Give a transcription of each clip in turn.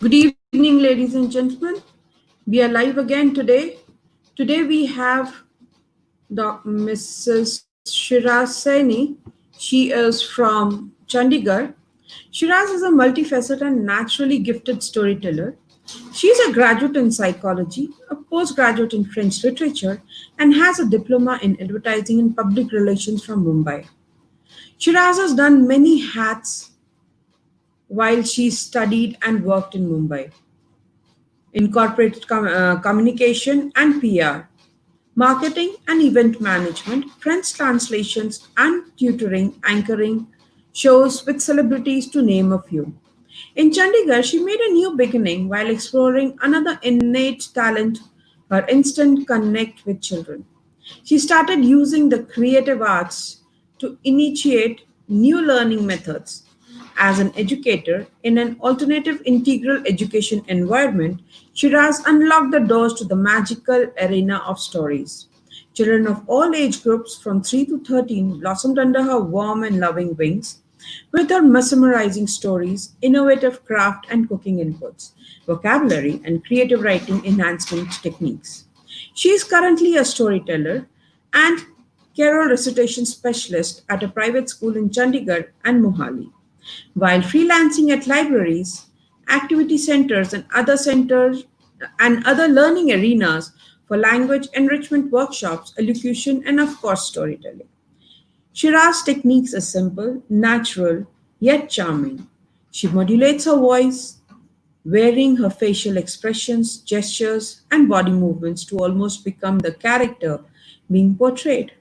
Good evening, ladies and gentlemen. We are live again today. Today we have Mrs. Shiraz Saini. She is from Chandigarh. Shiraz is a multifaceted and naturally gifted storyteller. She is a graduate in psychology, a postgraduate in French literature, and has a diploma in advertising and public relations from Mumbai. Shiraz has done many hats while she studied and worked in Mumbai in corporate communication and PR, marketing and event management, French translations and tutoring, anchoring shows with celebrities to name a few. In Chandigarh, she made a new beginning while exploring another innate talent, her instant connect with children. She started using the creative arts to initiate new learning methods. As an educator in an alternative integral education environment, Shiraz unlocked the doors to the magical arena of stories. Children of all age groups from 3 to 13 blossomed under her warm and loving wings with her mesmerizing stories, innovative craft and cooking inputs, vocabulary, and creative writing enhancement techniques. She is currently a storyteller and Carol recitation specialist at a private school in Chandigarh and Mohali. While freelancing at libraries, activity centers and other learning arenas for language enrichment workshops, elocution, and of course storytelling. Shiraz's techniques are simple, natural, yet charming. She modulates her voice, varying her facial expressions, gestures, and body movements to almost become the character being portrayed.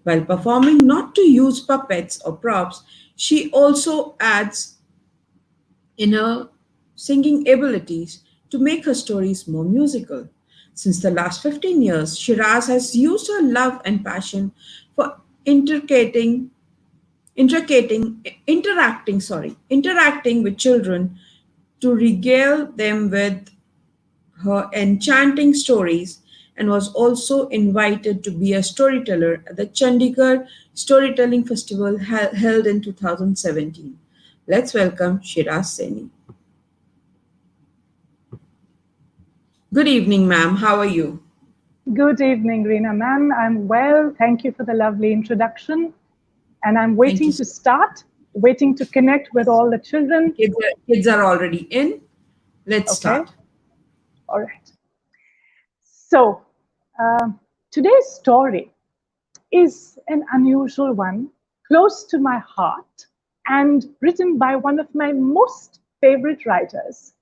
While performing not to use puppets or props, she also adds in her singing abilities to make her stories more musical. Since the last 15 years, Shiraz has used her love and passion for intricating interacting with children to regale them with her enchanting stories and was also invited to be a storyteller at the Chandigarh Storytelling Festival held in 2017. Let's welcome Shiraz Saini. Good evening, ma'am. How are you? Good evening, Reena ma'am. I'm well. Thank you for the lovely introduction. And I'm Thank you. waiting to start, waiting to connect with all the children. Kids are already in. Let's Okay, start. all right. So, um today's story is an unusual one, close to my heart, and written by one of my most favorite writers,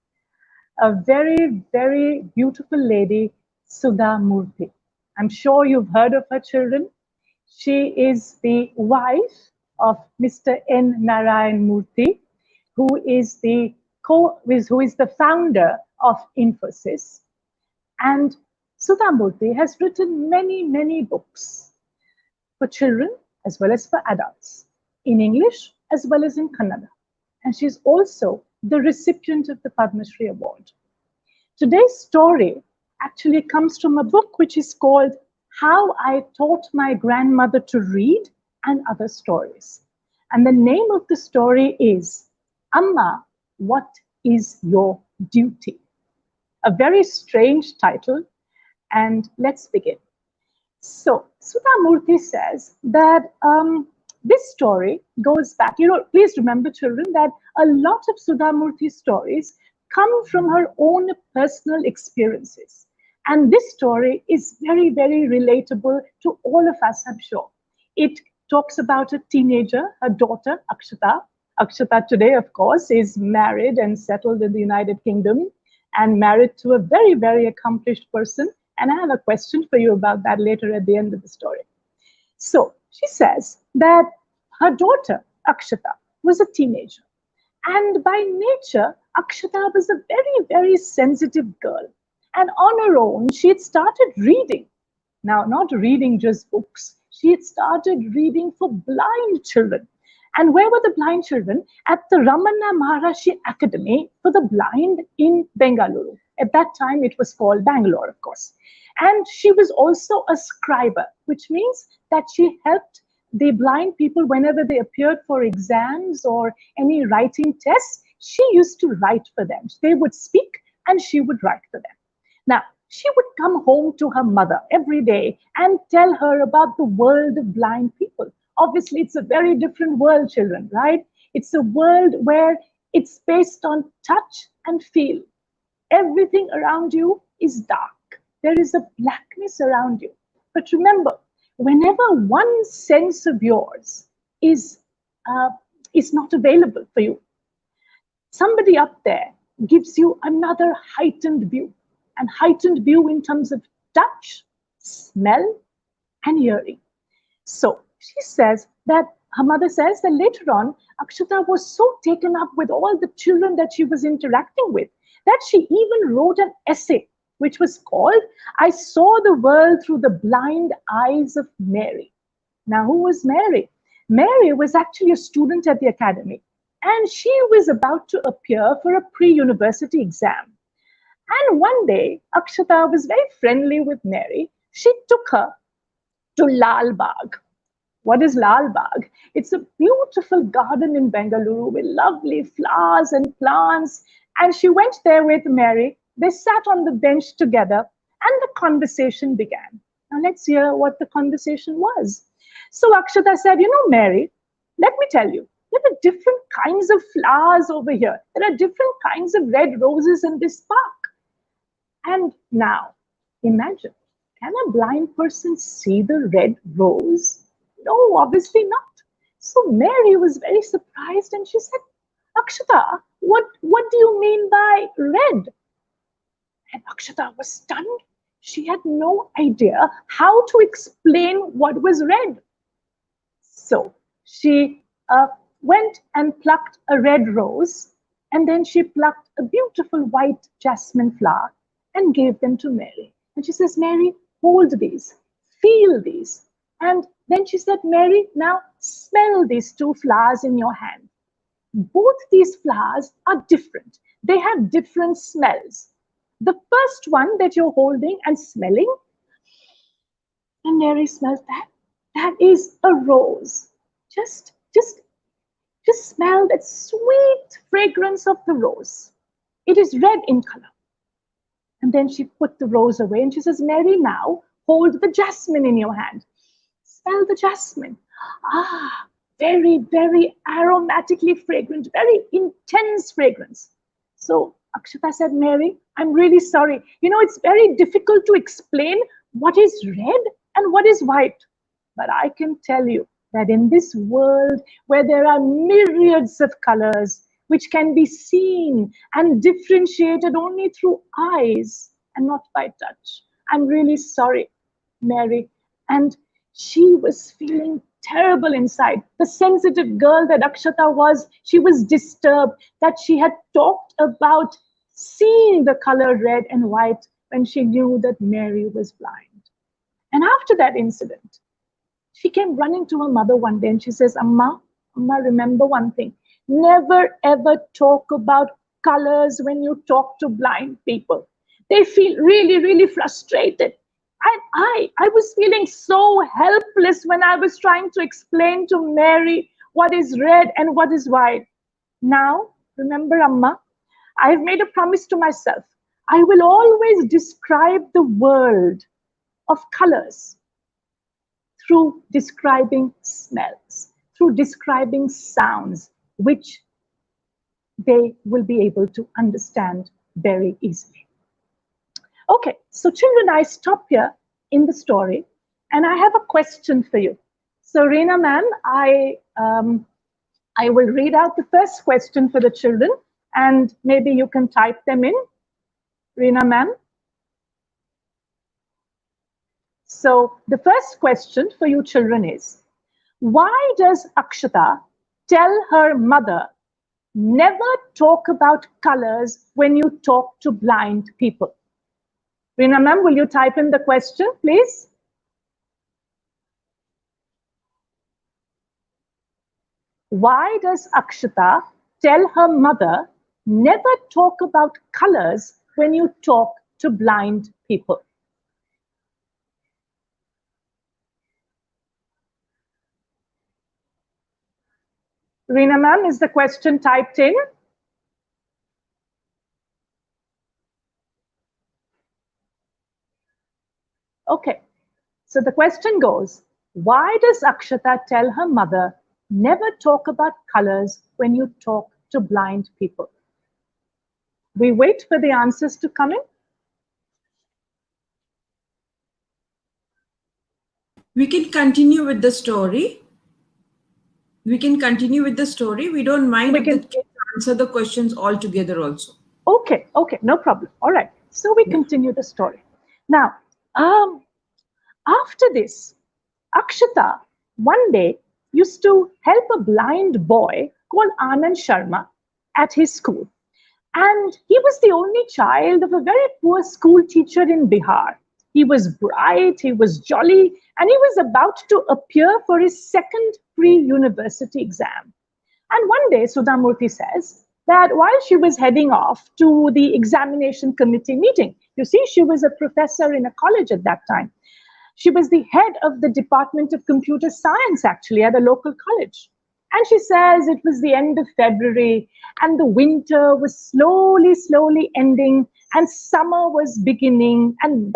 a very, very beautiful lady, Sudha Murthy. I'm sure you've heard of her children. She is the wife of Mr. N. Narayan Murthy, who is who is the founder of Infosys. And Sudha Murthy has written many, many books for children as well as for adults, in English as well as in Kannada. And she's also the recipient of the Padma Shri Award. Today's story actually comes from a book which is called How I Taught My Grandmother to Read and Other Stories. And the name of the story is Amma, What is Your Duty? A very strange title, and let's begin. So, Sudha Murthy says that this story goes back. Please remember, children, that a lot of Sudha Murthy's stories come from her own personal experiences. And this story is very, very relatable to all of us, I'm sure. It talks about a teenager, her daughter, Akshata. Akshata today, of course, is married and settled in the United Kingdom and married to a very, very accomplished person. And I have a question for you about that later at the end of the story. So she says that her daughter, Akshata, was a teenager. And by nature, Akshata was a very, very sensitive girl. And on her own, she had started reading. Now, not reading just books, she had started reading for blind children. And where were the blind children? At the Ramana Maharishi Academy for the Blind in Bengaluru. At that time, it was called Bangalore, of course. And she was also a scriber, which means that she helped the blind people whenever they appeared for exams or any writing tests. she used to write for them. They would speak and she would write for them. Now, she would come home to her mother every day and tell her about the world of blind people. Obviously, it's a very different world, children, right? It's a world where it's based on touch and feel. Everything around you is dark. There is a blackness around you. But remember, whenever one sense of yours is, uh, is not available for you, somebody up there gives you another heightened view, and heightened view in terms of touch, smell, and hearing. So she says that her mother says that later on, Akshata was so taken up with all the children that she was interacting with that she even wrote an essay which was called I Saw the World Through the Blind Eyes of Mary. Now, who was Mary? Mary was actually a student at the academy, and she was about to appear for a pre-university exam. And one day, Akshata was very friendly with Mary. She took her to Lal Bagh. What is Lal Bagh? It's a beautiful garden in Bengaluru with lovely flowers and plants. And she went there with Mary. They sat on the bench together and the conversation began. Now let's hear what the conversation was. So Akshata said, you know, Mary, let me tell you, there are different kinds of flowers over here. There are different kinds of red roses in this park. And now, imagine, can a blind person see the red rose? No, obviously not. So Mary was very surprised and she said, Akshata, what do you mean by red? And Akshata was stunned. She had no idea how to explain what was red. So she went and plucked a red rose, and then she plucked a beautiful white jasmine flower and gave them to Mary. And she says, Mary, hold these, feel these. And then she said, Mary, now smell these two flowers in your hand. Both these flowers are different. They have different smells. The first one that you're holding and smelling, and Mary smells that. That is a rose. Just, just, just smell that sweet fragrance of the rose. It is red in color. And then she put the rose away and she says, Mary, now hold the jasmine in your hand. Smell the jasmine. Ah, very, very aromatically fragrant, very intense fragrance. So Akshata said, Mary, I'm really sorry. You know, it's very difficult to explain what is red and what is white. But I can tell you that in this world where there are myriads of colors which can be seen and differentiated only through eyes and not by touch, I'm really sorry, Mary. And she was feeling terrible inside. The sensitive girl that Akshata was, she was disturbed that she had talked about seeing the color red and white when she knew that Mary was blind. And after that incident, she came running to her mother one day and she says, Amma, remember one thing. Never ever talk about colors when you talk to blind people. They feel really, really frustrated. And I was feeling so helpless when I was trying to explain to Mary what is red and what is white. Now, remember, Amma, I've made a promise to myself. I will always describe the world of colors through describing smells, through describing sounds, which they will be able to understand very easily. Okay, so children, I stop here in the story, and I have a question for you. So, Reena ma'am, I will read out the first question for the children, and maybe you can type them in. Reena ma'am. So, the first question for you children is, why does Akshata tell her mother, never talk about colors when you talk to blind people? Reena ma'am, will you type in the question, please? Why does Akshata tell her mother, never talk about colors when you talk to blind people? Reena ma'am, is the question typed in? Okay, so the question goes, why does Akshata tell her mother, never talk about colors when you talk to blind people? We wait for the answers to come in. We can continue with the story. We can continue with the story. We don't mind We if the can, kids answer the questions all together also. okay, no problem. All right, so we Yeah. continue the story. Now, um, after this, Akshata one day used to help a blind boy called Anand Sharma at his school. And he was the only child of a very poor school teacher in Bihar. He was bright, he was jolly, and he was about to appear for his second pre university exam. And one day, Sudhamurthy says that while she was heading off to the examination committee meeting, you see, she was a professor in a college at that time. She was the head of the Department of Computer Science, actually, at a local college. And she says it was the end of February, and the winter was slowly ending, and summer was beginning, and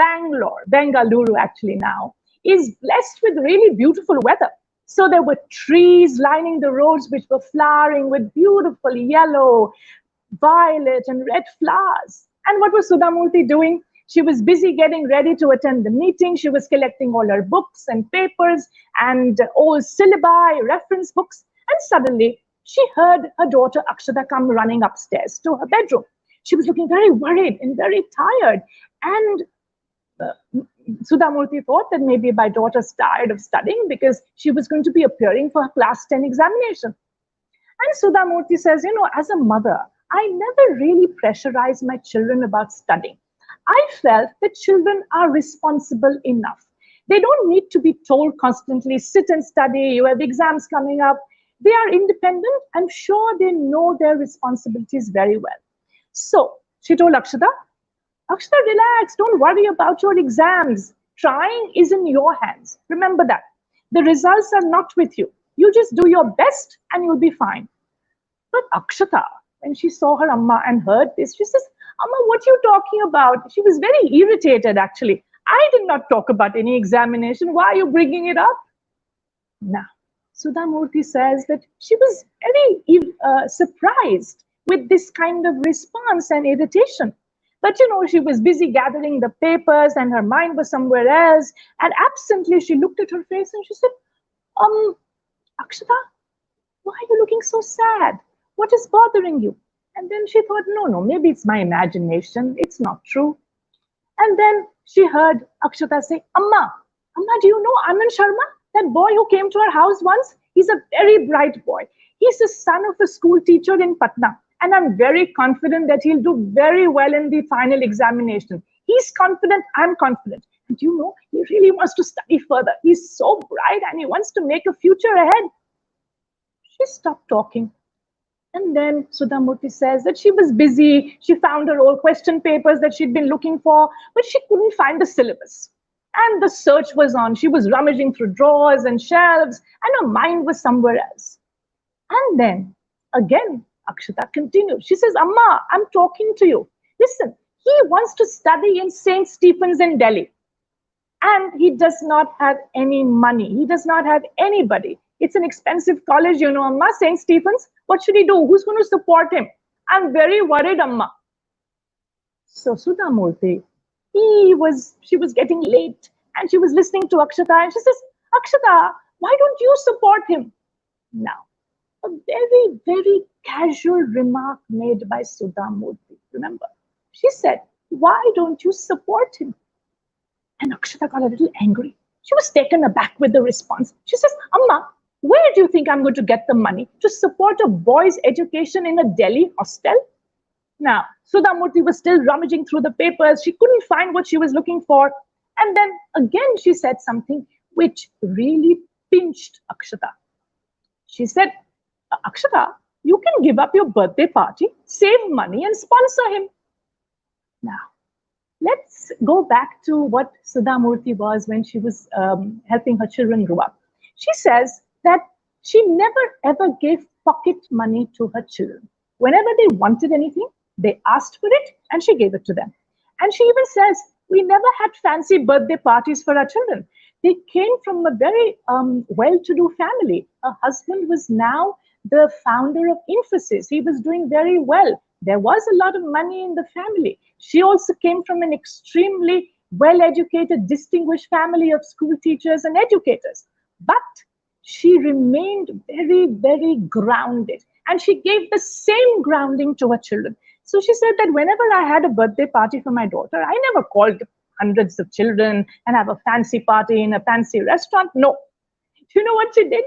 Bengaluru actually now, is blessed with really beautiful weather. So there were trees lining the roads which were flowering with beautiful yellow, violet, and red flowers. And what was Sudhamurthy doing? She was busy getting ready to attend the meeting. She was collecting all her books and papers and old syllabi, reference books. And suddenly, she heard her daughter Akshata come running upstairs to her bedroom. She was looking very worried and very tired. And uh, Sudhamurthy thought that maybe my daughter's tired of studying because she was going to be appearing for her class 10 examination. And Sudhamurthy says, as a mother, I never really pressurize my children about studying. I felt that children are responsible enough. They don't need to be told constantly, sit and study, you have exams coming up. They are independent. I'm sure they know their responsibilities very well. So she told Akshata, Akshata, relax, don't worry about your exams. Trying is in your hands. Remember that. The results are not with you. You just do your best and you'll be fine. But Akshata, when she saw her Amma and heard this, she says, Amma, what are you talking about? She was very irritated, actually. I did not talk about any examination. Why are you bringing it up? Now, Sudhamurthy says that she was very surprised with this kind of response and irritation. But she was busy gathering the papers and her mind was somewhere else. And absently, she looked at her face and she said, Akshata, why are you looking so sad? What is bothering you? And then she thought, no, maybe it's my imagination. It's not true. And then she heard Akshata say, Amma, do you know Anand Sharma? That boy who came to our house once? He's a very bright boy. He's the son of a school teacher in Patna. And I'm very confident that he'll do very well in the final examination. He's confident, I'm confident. And he really wants to study further. He's so bright and he wants to make a future ahead. She stopped talking. And then Sudhamurthy says that she was busy. She found her old question papers that she'd been looking for, but she couldn't find the syllabus. And the search was on. She was rummaging through drawers and shelves, and her mind was somewhere else. And then again, Akshata continued. She says, Amma, I'm talking to you. Listen, he wants to study in St. Stephen's in Delhi. And he does not have any money. He does not have anybody. It's an expensive college, Amma. St. Stephen's. What should he do? Who's going to support him? I'm very worried, Amma. So Sudhamurthy, she was getting late and she was listening to Akshata and she says, Akshata, why don't you support him? Now, a very casual remark made by Sudhamurthy. Remember, she said, why don't you support him? And Akshata got a little angry. She was taken aback with the response. She says, Amma, where do you think I'm going to get the money to support a boy's education in a Delhi hostel? Now, Sudhamurthy was still rummaging through the papers. She couldn't find what she was looking for. And then again, she said something which really pinched Akshata. She said, Akshata, you can give up your birthday party, save money, and sponsor him. Now, let's go back to what Sudhamurthy was when she was helping her children grow up. She says that she never ever gave pocket money to her children. Whenever they wanted anything, they asked for it and she gave it to them. And she even says We never had fancy birthday parties for our children. They came from a very well-to-do family. Her husband was now the founder of Infosys. He was doing very well. There was a lot of money in the family. She also came from an extremely well-educated, distinguished family of school teachers and educators. But she remained very, very grounded. And she gave the same grounding to her children. So she said that whenever I had a birthday party for my daughter, I never called hundreds of children and have a fancy party in a fancy restaurant. No. Do you know what she did?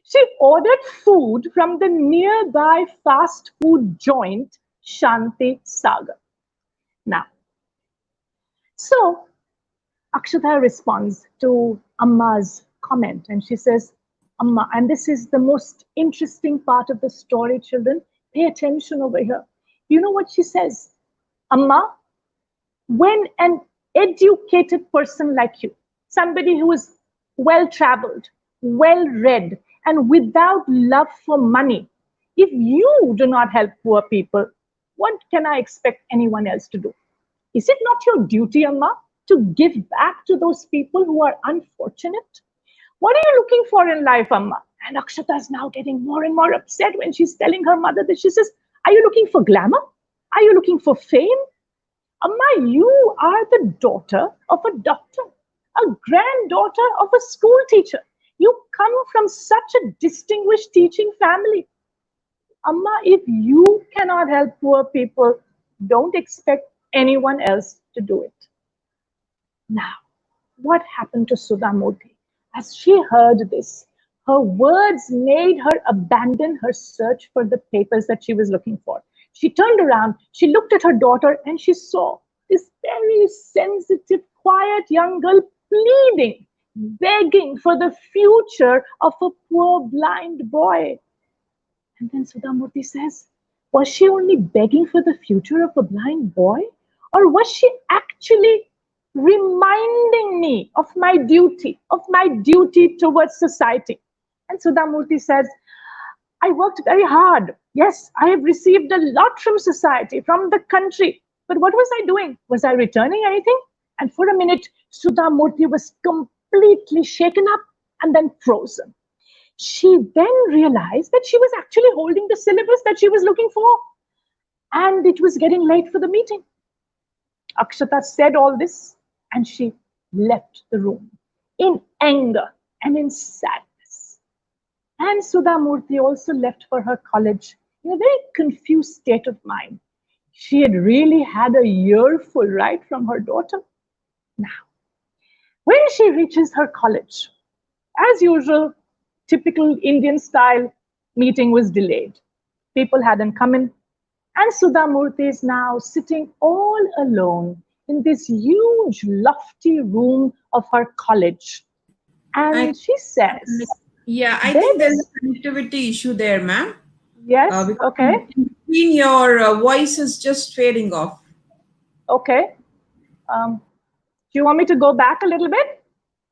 She ordered food from the nearby fast food joint, Shanti Sagar. Now, so Akshata responds to Amma's comment and she says, Amma, and this is the most interesting part of the story, children. Pay attention over here. You know what she says? Amma, when an educated person like you, somebody who is well traveled, well read, and without love for money, if you do not help poor people, what can I expect anyone else to do? Is it not your duty, Amma, to give back to those people who are unfortunate? What are you looking for in life, Amma? And Akshata is now getting more and more upset when she's telling her mother that. She says, are you looking for glamour? Are you looking for fame? Amma, you are the daughter of a doctor, a granddaughter of a school teacher. You come from such a distinguished teaching family. Amma, if you cannot help poor people, don't expect anyone else to do it. Now, what happened to Sudhamurti? As she heard this, her words made her abandon her search for the papers that she was looking for. She turned around, she looked at her daughter, and she saw this very sensitive, quiet young girl pleading, begging for the future of a poor blind boy. And then Sudhamurti says, was she only begging for the future of a blind boy? Or was she actually reminding me of my duty towards society? And Sudhamurti says, I worked very hard. Yes, I have received a lot from society, from the country. But what was I doing? Was I returning anything? And for a minute, Sudhamurti was completely shaken up and then frozen. She then realized that she was actually holding the syllabus that she was looking for. And it was getting late for the meeting. Akshata said all this and she left the room in anger and in sadness. And Sudhamurti also left for her college in a very confused state of mind. She had really had a earful, right, from her daughter. Now, when she reaches her college, as usual, typical Indian style, meeting was delayed. People hadn't come in. And Sudhamurti is now sitting all alone in this huge, lofty room of her college. I, And she says, yeah, I there think there's is, a connectivity issue there, ma'am. yes, Because okay, in between your voice is just fading off. okay. Do you want me to go back a little bit?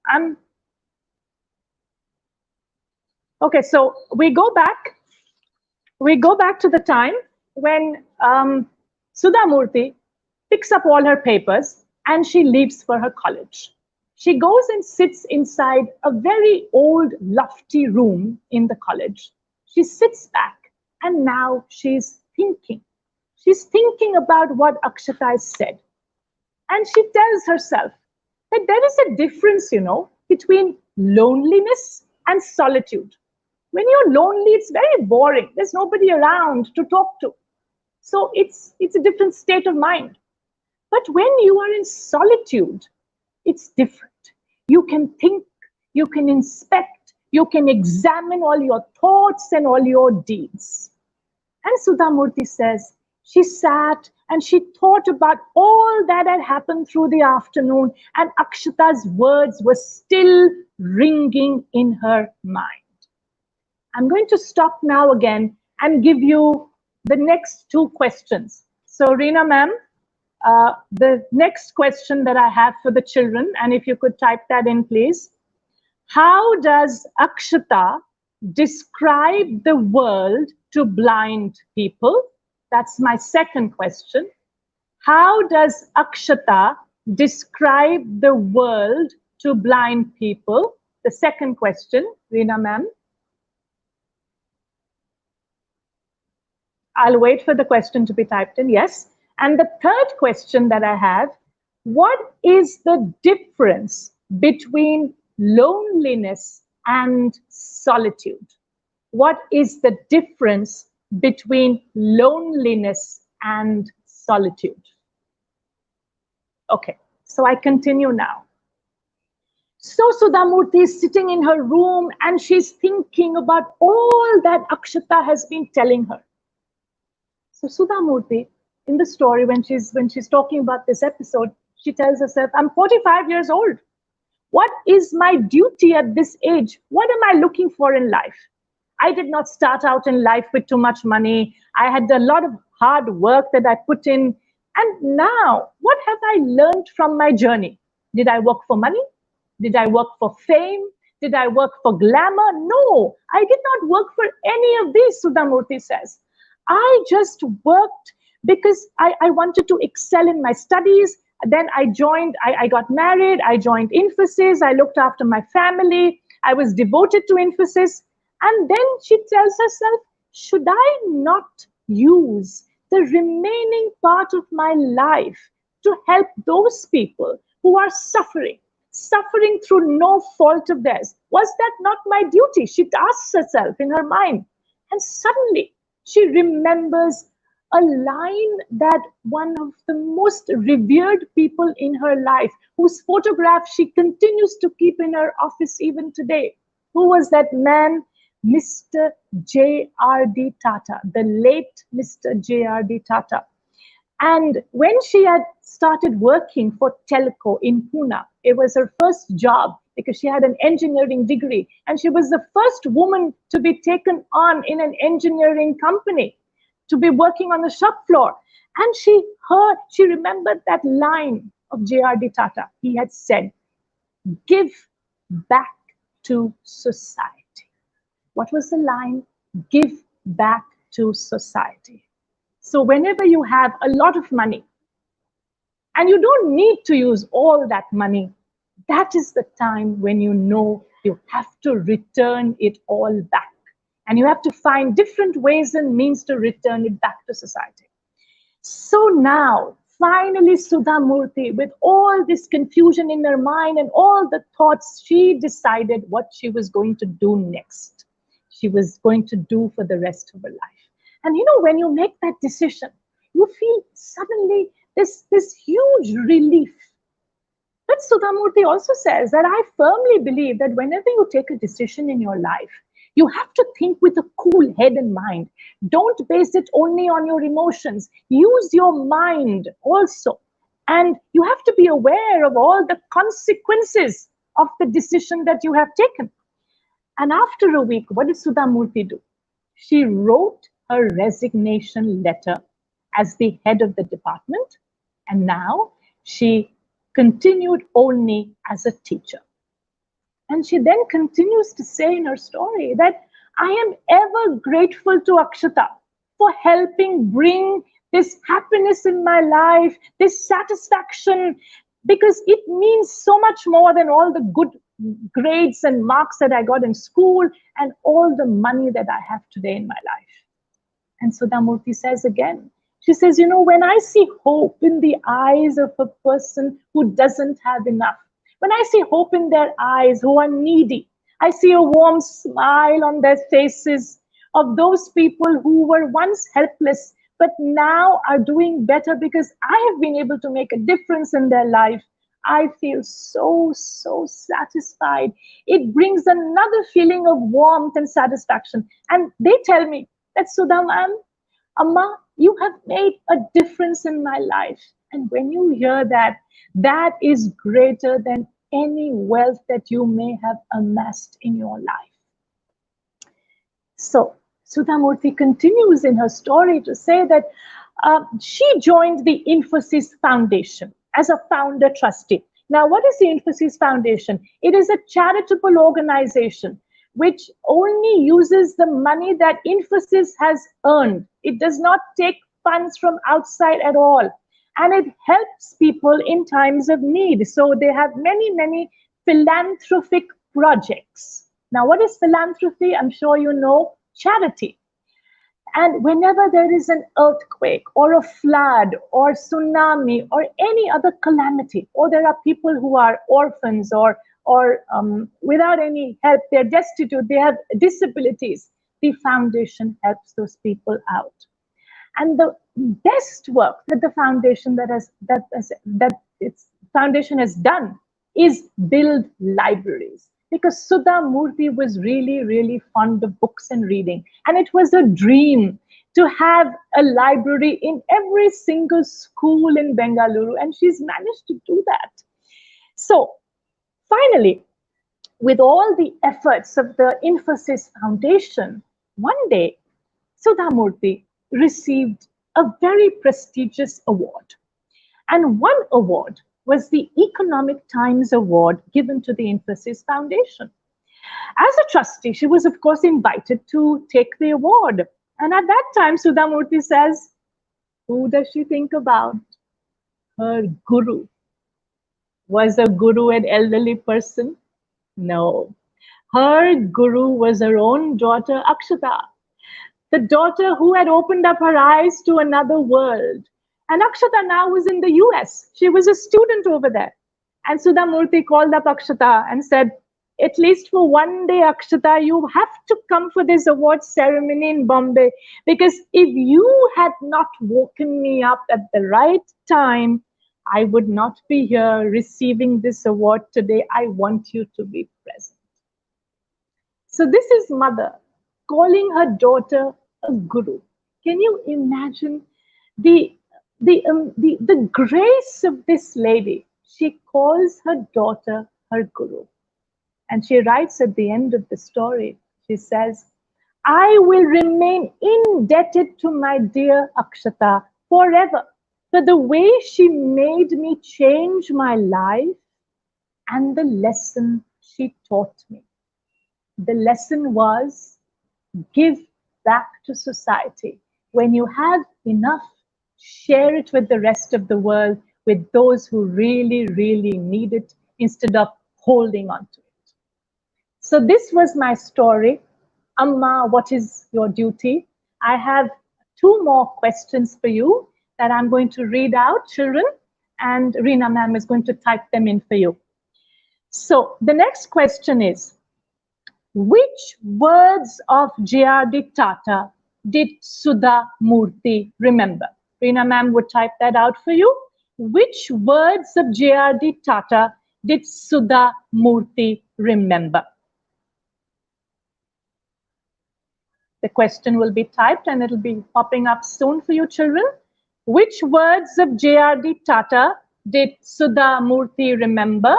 I'm okay. So we go back. We go back to the time when Sudhamurti picks up all her papers and she leaves for her college. She goes and sits inside a very old, lofty room in the college. She sits back and now she's thinking. She's thinking about what Akshata has said. And she tells herself that there is a difference, between loneliness and solitude. When you're lonely, it's very boring. There's nobody around to talk to. So it's a different state of mind. But when you are in solitude, it's different. You can think, you can inspect, you can examine all your thoughts and all your deeds. And Sudhamurti says, she sat and she thought about all that had happened through the afternoon, and Akshata's words were still ringing in her mind. I'm going to stop now again and give you the next two questions. So, Reena ma'am, the next question that I have for the children, and if you could type that in, please. How does Akshata describe the world to blind people? That's my second question. How does Akshata describe the world to blind people? The second question, Reena ma'am. I'll wait for the question to be typed in. Yes. And the third question that I have, what is the difference between loneliness and solitude? What is the difference between loneliness and solitude? Okay, so I continue now. So Sudhamurti is sitting in her room and she's thinking about all that Akshata has been telling her. So Sudhamurti, in the story, when she's talking about this episode, she tells herself, I'm 45 years old. What is my duty at this age? What am I looking for in life? I did not start out in life with too much money. I had a lot of hard work that I put in. And now, what have I learned from my journey? Did I work for money? Did I work for fame? Did I work for glamour? No, I did not work for any of these, Sudhamurti says. I just worked because I wanted to excel in my studies. Then I got married, I joined Infosys, I looked after my family, I was devoted to Infosys. And then she tells herself, should I not use the remaining part of my life to help those people who are suffering through no fault of theirs? Was that not my duty? She asks herself in her mind. And suddenly she remembers a line that one of the most revered people in her life, whose photograph she continues to keep in her office even today. Who was that man? Mr. J.R.D. Tata, the late Mr. J.R.D. Tata. And when she had started working for Telco in Pune, it was her first job because she had an engineering degree. And she was the first woman to be taken on in an engineering company, to be working on the shop floor. And she remembered that line of J.R.D. Tata. He had said, give back to society. What was the line? Give back to society. So whenever you have a lot of money, and you don't need to use all that money, that is the time when you know you have to return it all back. And you have to find different ways and means to return it back to society. So now, finally, Sudhamurti, with all this confusion in her mind and all the thoughts, she decided what she was going to do next. She was going to do for the rest of her life. And when you make that decision, you feel suddenly this huge relief. But Sudhamurti also says that I firmly believe that whenever you take a decision in your life, you have to think with a cool head and mind. Don't base it only on your emotions. Use your mind also. And you have to be aware of all the consequences of the decision that you have taken. And after a week, what did Sudhamurti do? She wrote her resignation letter as the head of the department. And now she continued only as a teacher. And she then continues to say in her story that I am ever grateful to Akshata for helping bring this happiness in my life, this satisfaction, because it means so much more than all the good grades and marks that I got in school and all the money that I have today in my life. And Sudhamurti says again, she says, when I see hope in the eyes of a person who doesn't have enough, when I see hope in their eyes who are needy, I see a warm smile on their faces of those people who were once helpless, but now are doing better because I have been able to make a difference in their life. I feel so satisfied. It brings another feeling of warmth and satisfaction. And they tell me that Sudha ma'am, Amma, you have made a difference in my life. And when you hear that, that is greater than any wealth that you may have amassed in your life. So Sudhamurti continues in her story to say that she joined the Infosys Foundation as a founder trustee. Now, what is the Infosys Foundation? It is a charitable organization which only uses the money that Infosys has earned. It does not take funds from outside at all. and it helps people in times of need. So they have many, many philanthropic projects. Now, what is philanthropy? I'm sure you know, charity. And whenever there is an earthquake or a flood or tsunami or any other calamity, or there are people who are orphans or without any help, they're destitute, they have disabilities, the foundation helps those people out. And the best work that the foundation that its foundation has done is build libraries, because Sudha Murthy was really, really fond of books and reading, and it was a dream to have a library in every single school in Bengaluru, and she's managed to do that. So finally, with all the efforts of the Infosys Foundation, one day Sudha Murthy received a very prestigious award. And one award was the Economic Times Award given to the Infosys Foundation. As a trustee, she was, of course, invited to take the award. And at that time, Sudha Murthy says, who does she think about? Her guru. Was a guru an elderly person? No. Her guru was her own daughter, Akshata, the daughter who had opened up her eyes to another world. And Akshata now was in the US. She was a student over there. And Sudha Murthy called up Akshata and said, at least for one day, Akshata, you have to come for this award ceremony in Bombay, because if you had not woken me up at the right time, I would not be here receiving this award today. I want you to be present. So this is mother calling her daughter a guru. Can you imagine the grace of this lady? She calls her daughter her guru. And she writes at the end of the story, she says, I will remain indebted to my dear Akshata forever for the way she made me change my life and the lesson she taught me. The lesson was, give back to society. When you have enough, share it with the rest of the world, with those who really, really need it, instead of holding on to it. So this was my story. Amma, what is your duty? I have two more questions for you that I'm going to read out, children, and Reena ma'am is going to type them in for you. So the next question is, which words of J.R.D. Tata did Sudha Murthy remember? Reena ma'am would type that out for you. Which words of J.R.D. Tata did Sudha Murthy remember? The question will be typed and it'll be popping up soon for you, children. Which words of J.R.D. Tata did Sudha Murthy remember?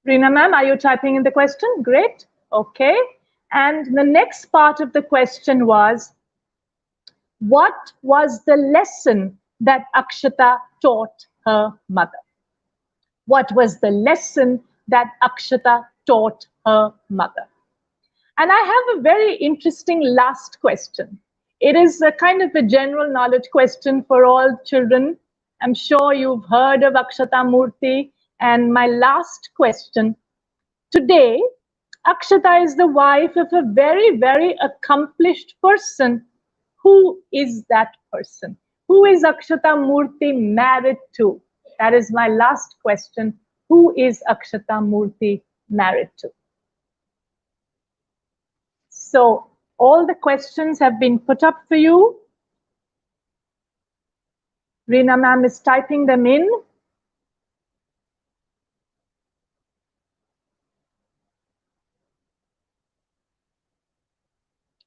Reena ma'am, are you typing in the question? Great. Okay. And the next part of the question was, what was the lesson that Akshata taught her mother? What was the lesson that Akshata taught her mother? And I have a very interesting last question. It is a kind of a general knowledge question for all children. I'm sure you've heard of Akshata Murthy. And my last question, today, Akshata is the wife of a very, very accomplished person. Who is that person? Who is Akshata Murthy married to? That is my last question. Who is Akshata Murthy married to? So all the questions have been put up for you. Reena ma'am is typing them in.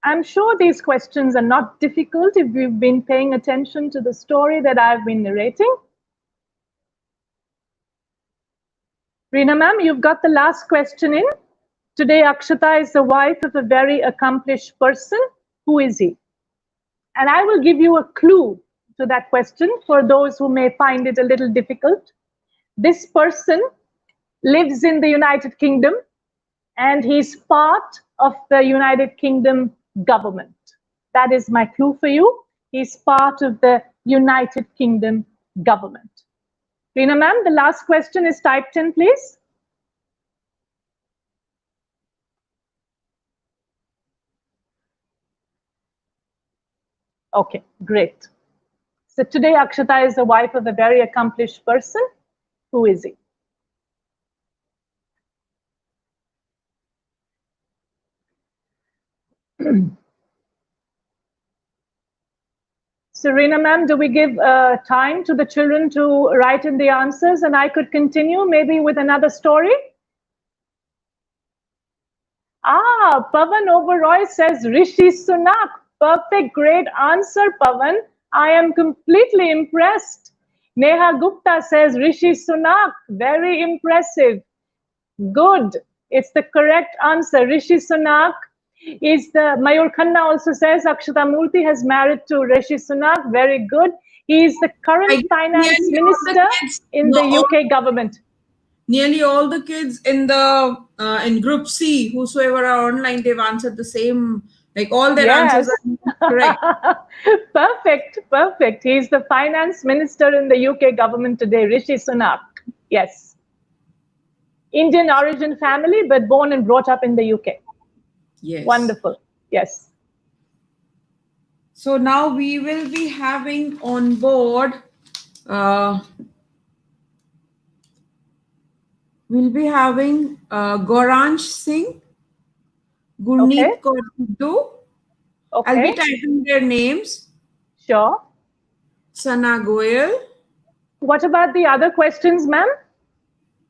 I'm sure these questions are not difficult if you've been paying attention to the story that I've been narrating. Reena ma'am, you've got the last question in. Today, Akshata is the wife of a very accomplished person. Who is he? And I will give you a clue to that question for those who may find it a little difficult. This person lives in the United Kingdom and he's part of the United Kingdom government. That is my clue for you. He's part of the United Kingdom government. Reena ma'am, the last question is typed in, please. Okay, great. So today Akshata is the wife of a very accomplished person. Who is he? Serena ma'am, do we give time to the children to write in the answers, and I could continue maybe with another story? Pavan Oberoi says Rishi Sunak. Perfect, great answer, Pavan. I am completely impressed. Neha Gupta says Rishi Sunak. Very impressive. Good. It's the correct answer. Rishi Sunak is the, Mayur Khanna also says Akshata Murthy has married to Rishi Sunak. Very good. He is the current finance minister in the UK government. Nearly all the kids in the in Group C, whosoever are online, they've answered the same. Like all their answers are correct. Perfect, perfect. He's the finance minister in the UK government today, Rishi Sunak. Yes. Indian origin family, but born and brought up in the UK. Yes. Wonderful. Yes. So now we will be having on board. We'll be having Gauransh Singh, Gurneet Kaur Sidhu. I'll be typing their names. Sure. Sana Goyal. What about the other questions, ma'am?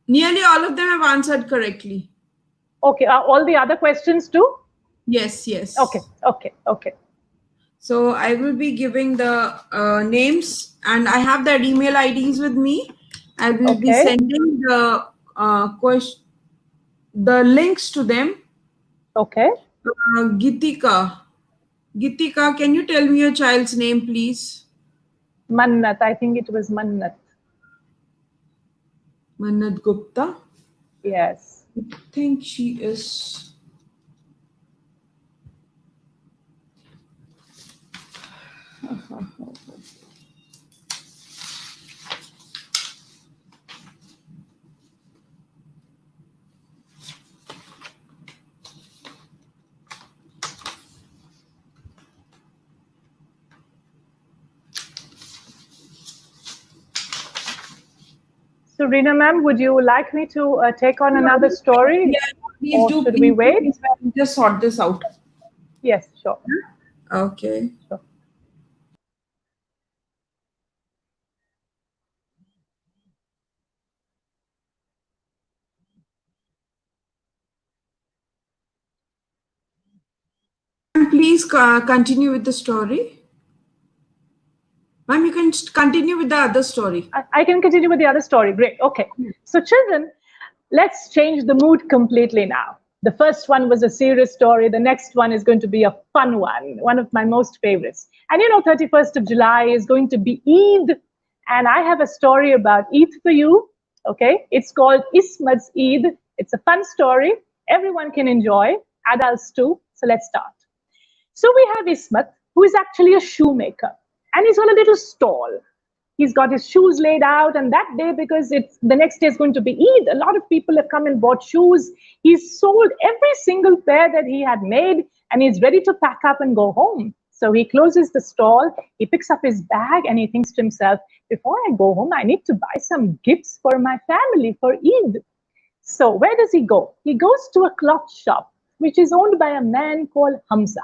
Nearly all of them have answered correctly. Okay. All the other questions too? Yes, yes. Okay, okay, okay. So I will be giving the names, and I have their email IDs with me. I will be sending the the links to them. Okay. Gitika. Gitika, can you tell me your child's name, please? Mannat. I think it was Mannat. Mannat Gupta. Yes. I think she is. So, Reena ma'am, would you like me to take on another story? Yeah, please do. Should we wait? Just sort this out. Yes, sure. Okay. Sure. Please continue with the story. Ma'am, you can continue with the other story. I can continue with the other story. Great. Okay. So, children, let's change the mood completely now. The first one was a serious story. The next one is going to be a fun one of my most favorites. And 31st of July is going to be Eid. And I have a story about Eid for you. Okay. It's called Ismat's Eid. It's a fun story. Everyone can enjoy, adults too. So let's start. So we have Ismat, who is actually a shoemaker. And he's got a little stall. He's got his shoes laid out, and that day, because it's the next day is going to be Eid, a lot of people have come and bought shoes. He's sold every single pair that he had made, and he's ready to pack up and go home. So he closes the stall, he picks up his bag, and he thinks to himself, before I go home, I need to buy some gifts for my family for Eid. So where does he go? He goes to a cloth shop, which is owned by a man called Hamza.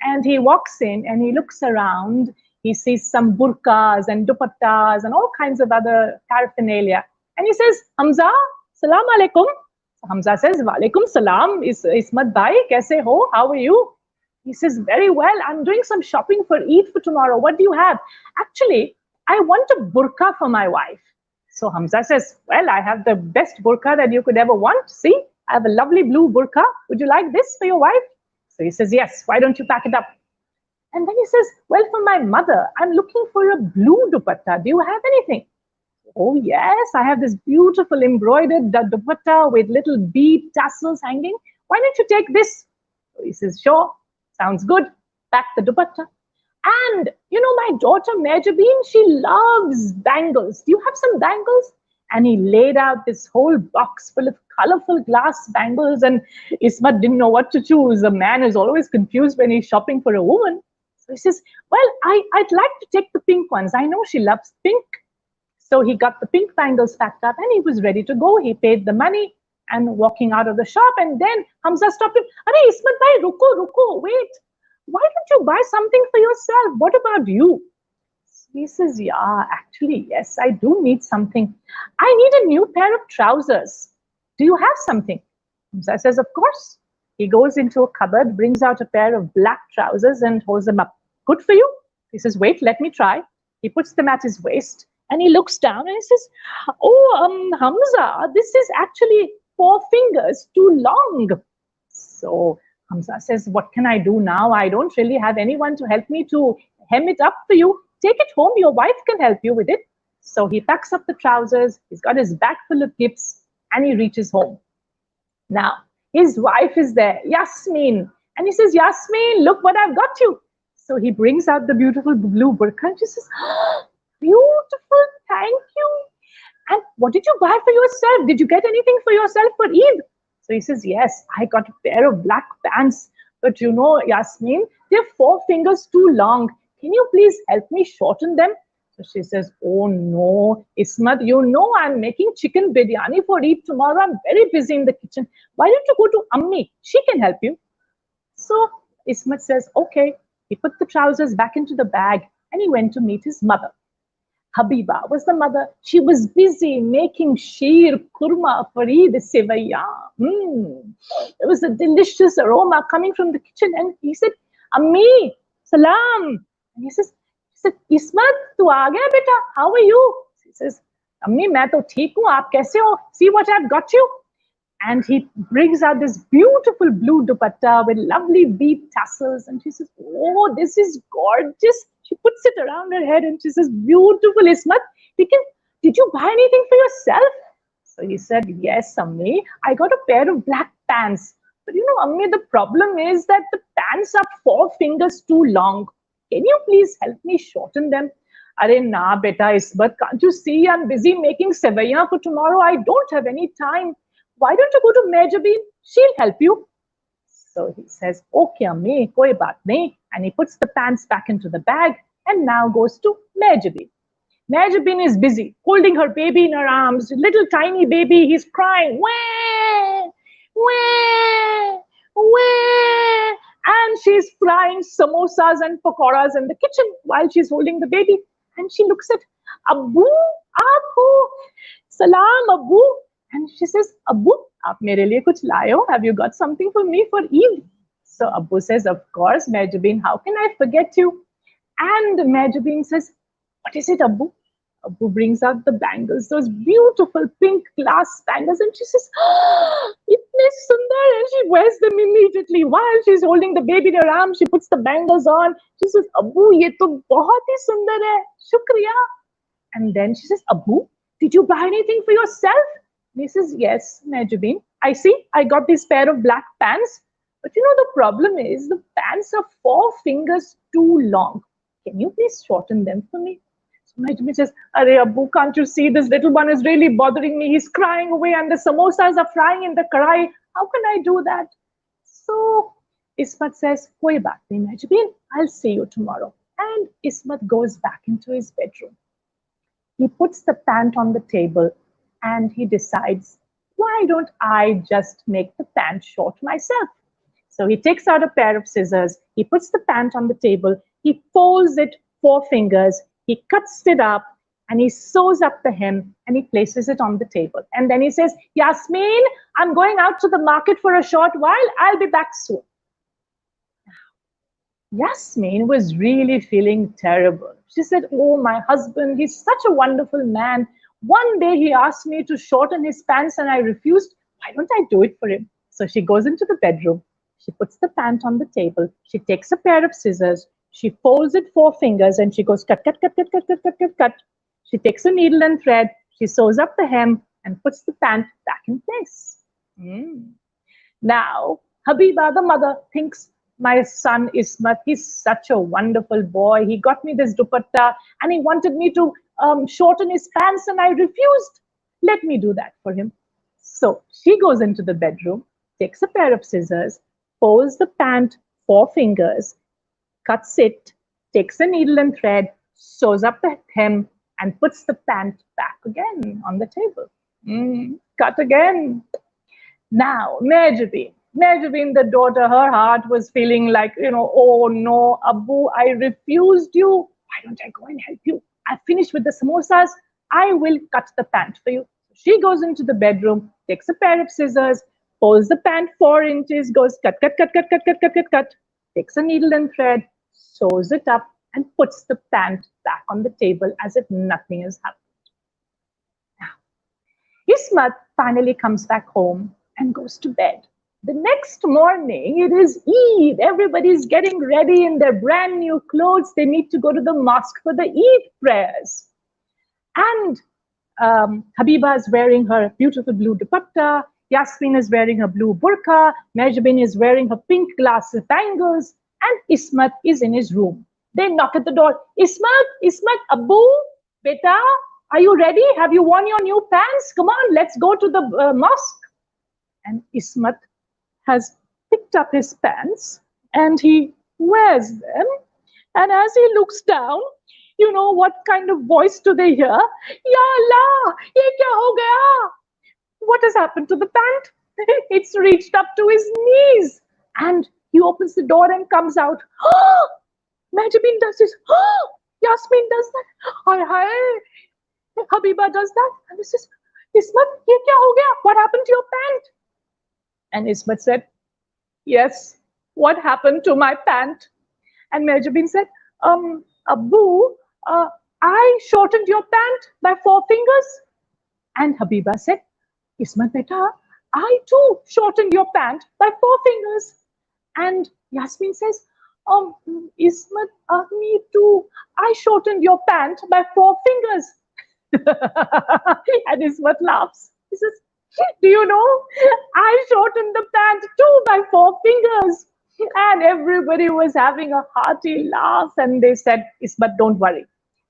And he walks in and he looks around. He sees some burqas and dupattas and all kinds of other paraphernalia. And he says, Hamza, salam alaikum. So Hamza says, wa alaikum salam. Ismat bhai, kaise ho? How are you? He says, very well. I'm doing some shopping for Eid for tomorrow. What do you have? Actually, I want a burqa for my wife. So Hamza says, well, I have the best burqa that you could ever want. See, I have a lovely blue burqa. Would you like this for your wife? So he says, yes, why don't you pack it up? And then he says, well, for my mother, I'm looking for a blue dupatta. Do you have anything? Oh, yes, I have this beautiful embroidered dupatta with little bead tassels hanging. Why don't you take this? So he says, sure, sounds good. Pack the dupatta. And my daughter Majabeen, she loves bangles. Do you have some bangles? And he laid out this whole box full of colorful glass bangles. And Ismat didn't know what to choose. A man is always confused when he's shopping for a woman. So he says, well, I'd like to take the pink ones. I know she loves pink. So he got the pink bangles packed up and he was ready to go. He paid the money and walking out of the shop. And then Hamza stopped him. Arey, Ismat bhai, ruko, wait. Why don't you buy something for yourself? What about you? He says, yeah, actually, yes, I do need something. I need a new pair of trousers. Do you have something? Hamza says, of course. He goes into a cupboard, brings out a pair of black trousers and holds them up. Good for you. He says, wait, let me try. He puts them at his waist and he looks down and he says, oh, Hamza, this is actually 4 fingers too long. So Hamza says, what can I do now? I don't really have anyone to help me to hem it up for you. Take it home. Your wife can help you with it. So he packs up the trousers. He's got his bag full of gifts and he reaches home. Now, his wife is there, Yasmin. And he says, Yasmin, look what I've got you. So he brings out the beautiful blue burqa and she says, oh, beautiful, thank you. And what did you buy for yourself? Did you get anything for yourself for Eid? So he says, yes, I got a pair of black pants. But Yasmin, they're 4 fingers too long. Can you please help me shorten them? So she says, oh no, Ismat, I'm making chicken biryani for Eid tomorrow. I'm very busy in the kitchen. Why don't you go to Ammi? She can help you. So Ismat says, okay. He put the trousers back into the bag and he went to meet his mother. Habiba was the mother. She was busy making sheer kurma for Eid sevaya. There was a delicious aroma coming from the kitchen and he said, Ammi, salam. And he said, Ismat, tu aa gaya beta? How are you? He says, Ammi, main to theek hu. Aap kaise ho? See what I've got you? And he brings out this beautiful blue dupatta with lovely bead tassels. And she says, oh, this is gorgeous. She puts it around her head and she says, beautiful, Ismat. Did you buy anything for yourself? So he said, yes, Ammi, I got a pair of black pants. But Ammi, the problem is that the pants are 4 fingers too long. Can you please help me shorten them? Arey na beta Ismat, can't you see I'm busy making sevaiyan for tomorrow? I don't have any time. Why don't you go to Majabeen? She'll help you. So he says, okay, Ammi, koi baat nahi. And he puts the pants back into the bag and now goes to Majabeen. Majabeen is busy holding her baby in her arms, little tiny baby. He's crying, wah, wah, wah. And she's frying samosas and pakoras in the kitchen while she's holding the baby. And she looks at Abbu, Abbu, salam, Abbu. And she says, Abbu, aap mere liye kuch laaye ho? Have you got something for me for Eid? So Abbu says, of course, Majabeen, how can I forget you? And Majabeen says, what is it, Abbu? Abbu brings out the bangles, those beautiful pink glass bangles, and she says, oh, itne sundar, and she wears them immediately. While she's holding the baby in her arms, she puts the bangles on. She says, Abbu, ye to bahut hi sundar hai. Shukriya. And then she says, Abbu, did you buy anything for yourself? And he says, yes, Majabeen. I see, I got this pair of black pants. But the problem is the pants are 4 fingers too long. Can you please shorten them for me? So Majabeen says, Arey Abbu, can't you see this little one is really bothering me? He's crying away and the samosas are frying in the karai. How can I do that? So Ismat says, koi baat nahi, Majabeen, I'll see you tomorrow. And Ismat goes back into his bedroom. He puts the pant on the table and he decides, why don't I just make the pant short myself? So he takes out a pair of scissors, he puts the pant on the table, he folds it 4 fingers, he cuts it up, and he sews up the hem and he places it on the table. And then he says, Yasmin, I'm going out to the market for a short while, I'll be back soon. Yasmin was really feeling terrible. She said, oh, my husband, he's such a wonderful man. One day he asked me to shorten his pants and I refused. Why don't I do it for him? So she goes into the bedroom. She puts the pant on the table. She takes a pair of scissors. She folds it 4 fingers and she goes cut, cut, cut, cut, cut, cut, cut, cut, cut. She takes a needle and thread. She sews up the hem and puts the pant back in place. Now, Habiba, the mother, thinks my son Ismat, he's such a wonderful boy. He got me this dupatta and he wanted me to shorten his pants and I refused. Let me do that for him. So she goes into the bedroom, takes a pair of scissors, folds the pant 4 fingers, cuts it, takes a needle and thread, sews up the hem, and puts the pant back again on the table. Cut again. Now, Mejabin, the daughter, her heart was feeling like, oh no, Abu, I refused you. Why don't I go and help you? I finished with the samosas. I will cut the pant for you. She goes into the bedroom, takes a pair of scissors, folds the pant 4 inches, goes cut, cut, cut, cut, cut, cut, cut, cut, cut, takes a needle and thread, sews it up, and puts the pant back on the table as if nothing has happened. Ismat finally comes back home and goes to bed. The next morning, it is Eid. Everybody's getting ready in their brand new clothes. They need to go to the mosque for the Eid prayers. And Habiba is wearing her beautiful blue dupatta. Yasmin is wearing her blue burqa. Mejabin is wearing her pink glass bangles. And Ismat is in his room. They knock at the door. Ismat, Abu, beta, are you ready? Have you worn your new pants? Come on, let's go to the mosque. And Ismat has picked up his pants and he wears them. And as he looks down, you know what kind of voice do they hear? Ya Allah, ye kya ho gaya? What has happened to the pant? It's reached up to his knees. And he opens the door and comes out. Oh, Mejabin does this. Oh, Yasmin does that. Hi. Habiba does that. And he says, Ismat, ye kya ho gaya? What happened to your pant? And Ismat said, yes, what happened to my pant? And Mejabin said, Abu, I shortened your pant by 4 fingers. And Habiba said, Ismat beta, I too shortened your pant by 4 fingers. And Yasmin says, Ismat, me too, I shortened your pant by 4 fingers. And Ismat laughs. He says, do you know, I shortened the pant too by 4 fingers. And everybody was having a hearty laugh. And they said, Ismat, don't worry.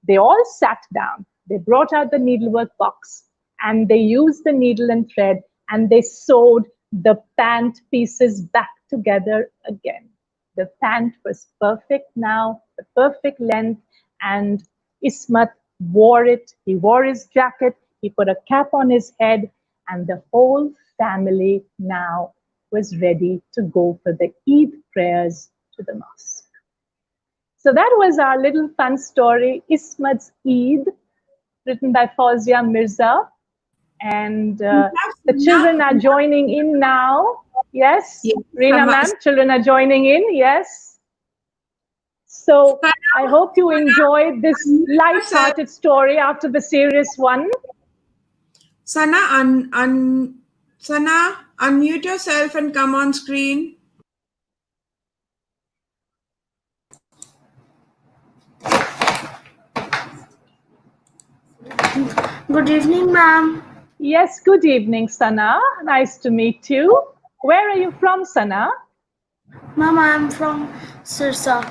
They all sat down. They brought out the needlework box and they used the needle and thread and they sewed the pant pieces back together again. The pant was perfect now, the perfect length, and Ismat wore it. He wore his jacket, he put a cap on his head, and the whole family now was ready to go for the Eid prayers to the mosque. So that was our little fun story, Ismat's Eid, written by Fauzia Mirza. And the children are joining in now. Yes, Reena ma'am, children are joining in, yes. So I hope you enjoyed this light-hearted story after the serious one. Sana, Sana, unmute yourself and come on screen. Good evening, ma'am. Yes, good evening, Sana. Nice to meet you. Where are you from, Sana? Ma'am, I'm from Sirsa.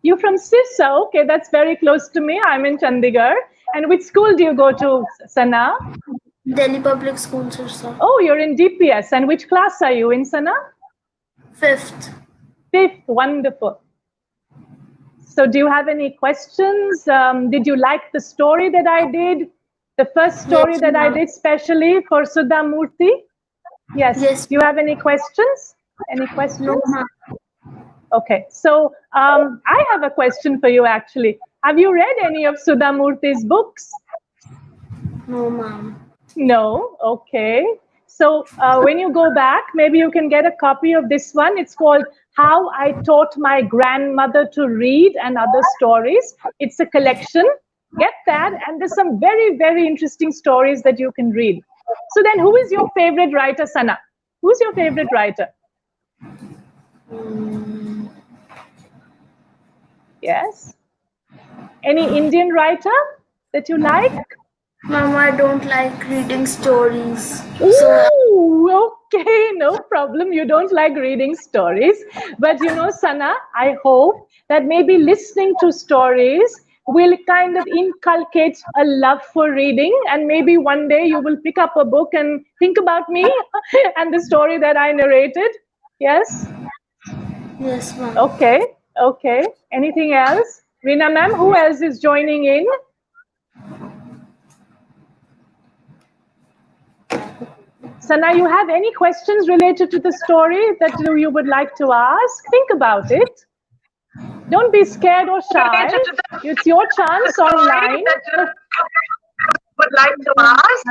You're from Sirsa? Okay, that's very close to me. I'm in Chandigarh. And which school do you go to, Sana? Delhi Public School, Sirsa. Oh, you're in DPS. And which class are you in, Sana? 5th. 5th, wonderful. So do you have any questions? Did you like the story that I did? The first story that I did specially for Sudha Murthy? Yes. Do you have any questions? Any questions? No, okay. So I have a question for you, actually. Have you read any of Sudha Murthy's books? no, ma'am. No? Okay. So when you go back, maybe you can get a copy of this one. It's called How I Taught My Grandmother to Read and Other Stories. It's a collection. Get that. And there's some very, very interesting stories that you can read. So then who is your favorite writer, Sana? Who's your favorite writer? Yes? Any Indian writer that you like? Ma'am, I don't like reading stories. Ooh, Okay, no problem. You don't like reading stories. But you know, Sana, I hope that maybe listening to stories will kind of inculcate a love for reading. And maybe one day you will pick up a book and think about me and the story that I narrated. Yes? Yes, ma'am. Okay, okay. Anything else? Reena ma'am, who else is joining in? Sana, you have any questions related to the story that you would like to ask? Think about it. Don't be scared or shy. It's your chance online. Would like to ask,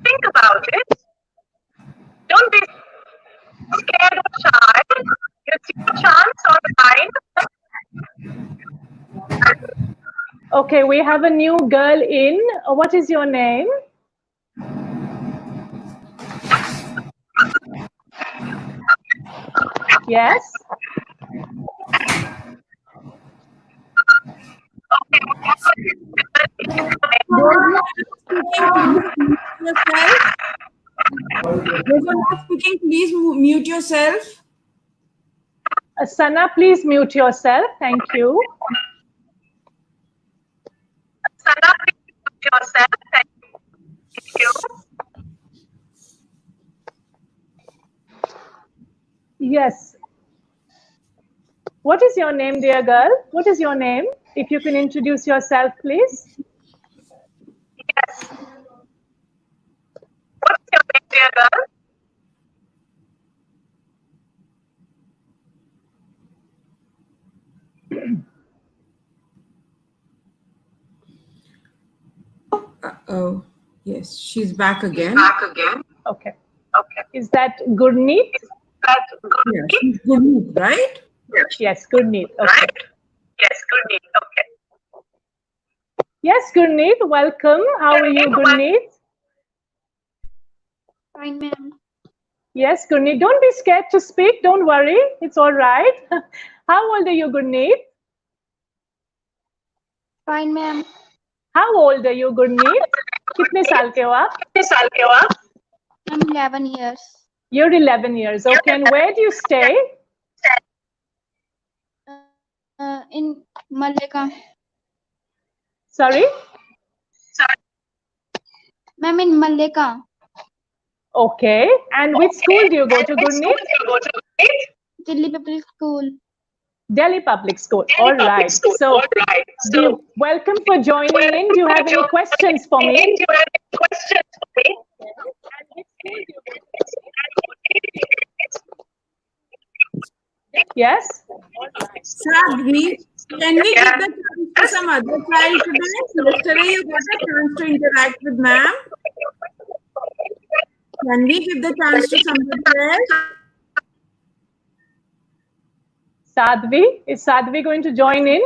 think about it. Don't be scared or shy. It's your chance online. Okay, we have a new girl in. What is your name? Yes? Those who are not speaking, please mute yourself. Sana, please mute yourself. Thank you. Sana, please put yourself. Thank you. Yes. What is your name, dear girl? What is your name? If you can introduce yourself, please. Yes. What's your name, dear girl? Oh, yes, she's back again. Okay. Okay. Is that Gurneet? That's good. Yeah, she's good, right? Yes, Gurneet. Okay. Right? Yes, good. Okay. Yes, Gurneet, welcome. How are you, Gurneet? Fine, ma'am. Yes, Gurneet, don't be scared to speak. Don't worry. It's all right. How old are you, Gurneet? Fine, ma'am. How old are you, Gurneet? कितने साल के हो आप? कितने साल के हो आप? I'm 11 years. You're 11 years. Okay, and where do you stay? In Malika. Sorry? Ma'am, in Malika. Okay, and which school do you go to, Gurneet? Delhi Public School. Delhi Public School. All right. So, welcome for joining in. Do you have any questions for me? Do you have any questions for me? Yes? Sadhvi, can we give the chance to some other child today? Yesterday you got a chance to interact with ma'am. Can we give the chance to somebody else? Sadhvi? Is Sadhvi going to join in?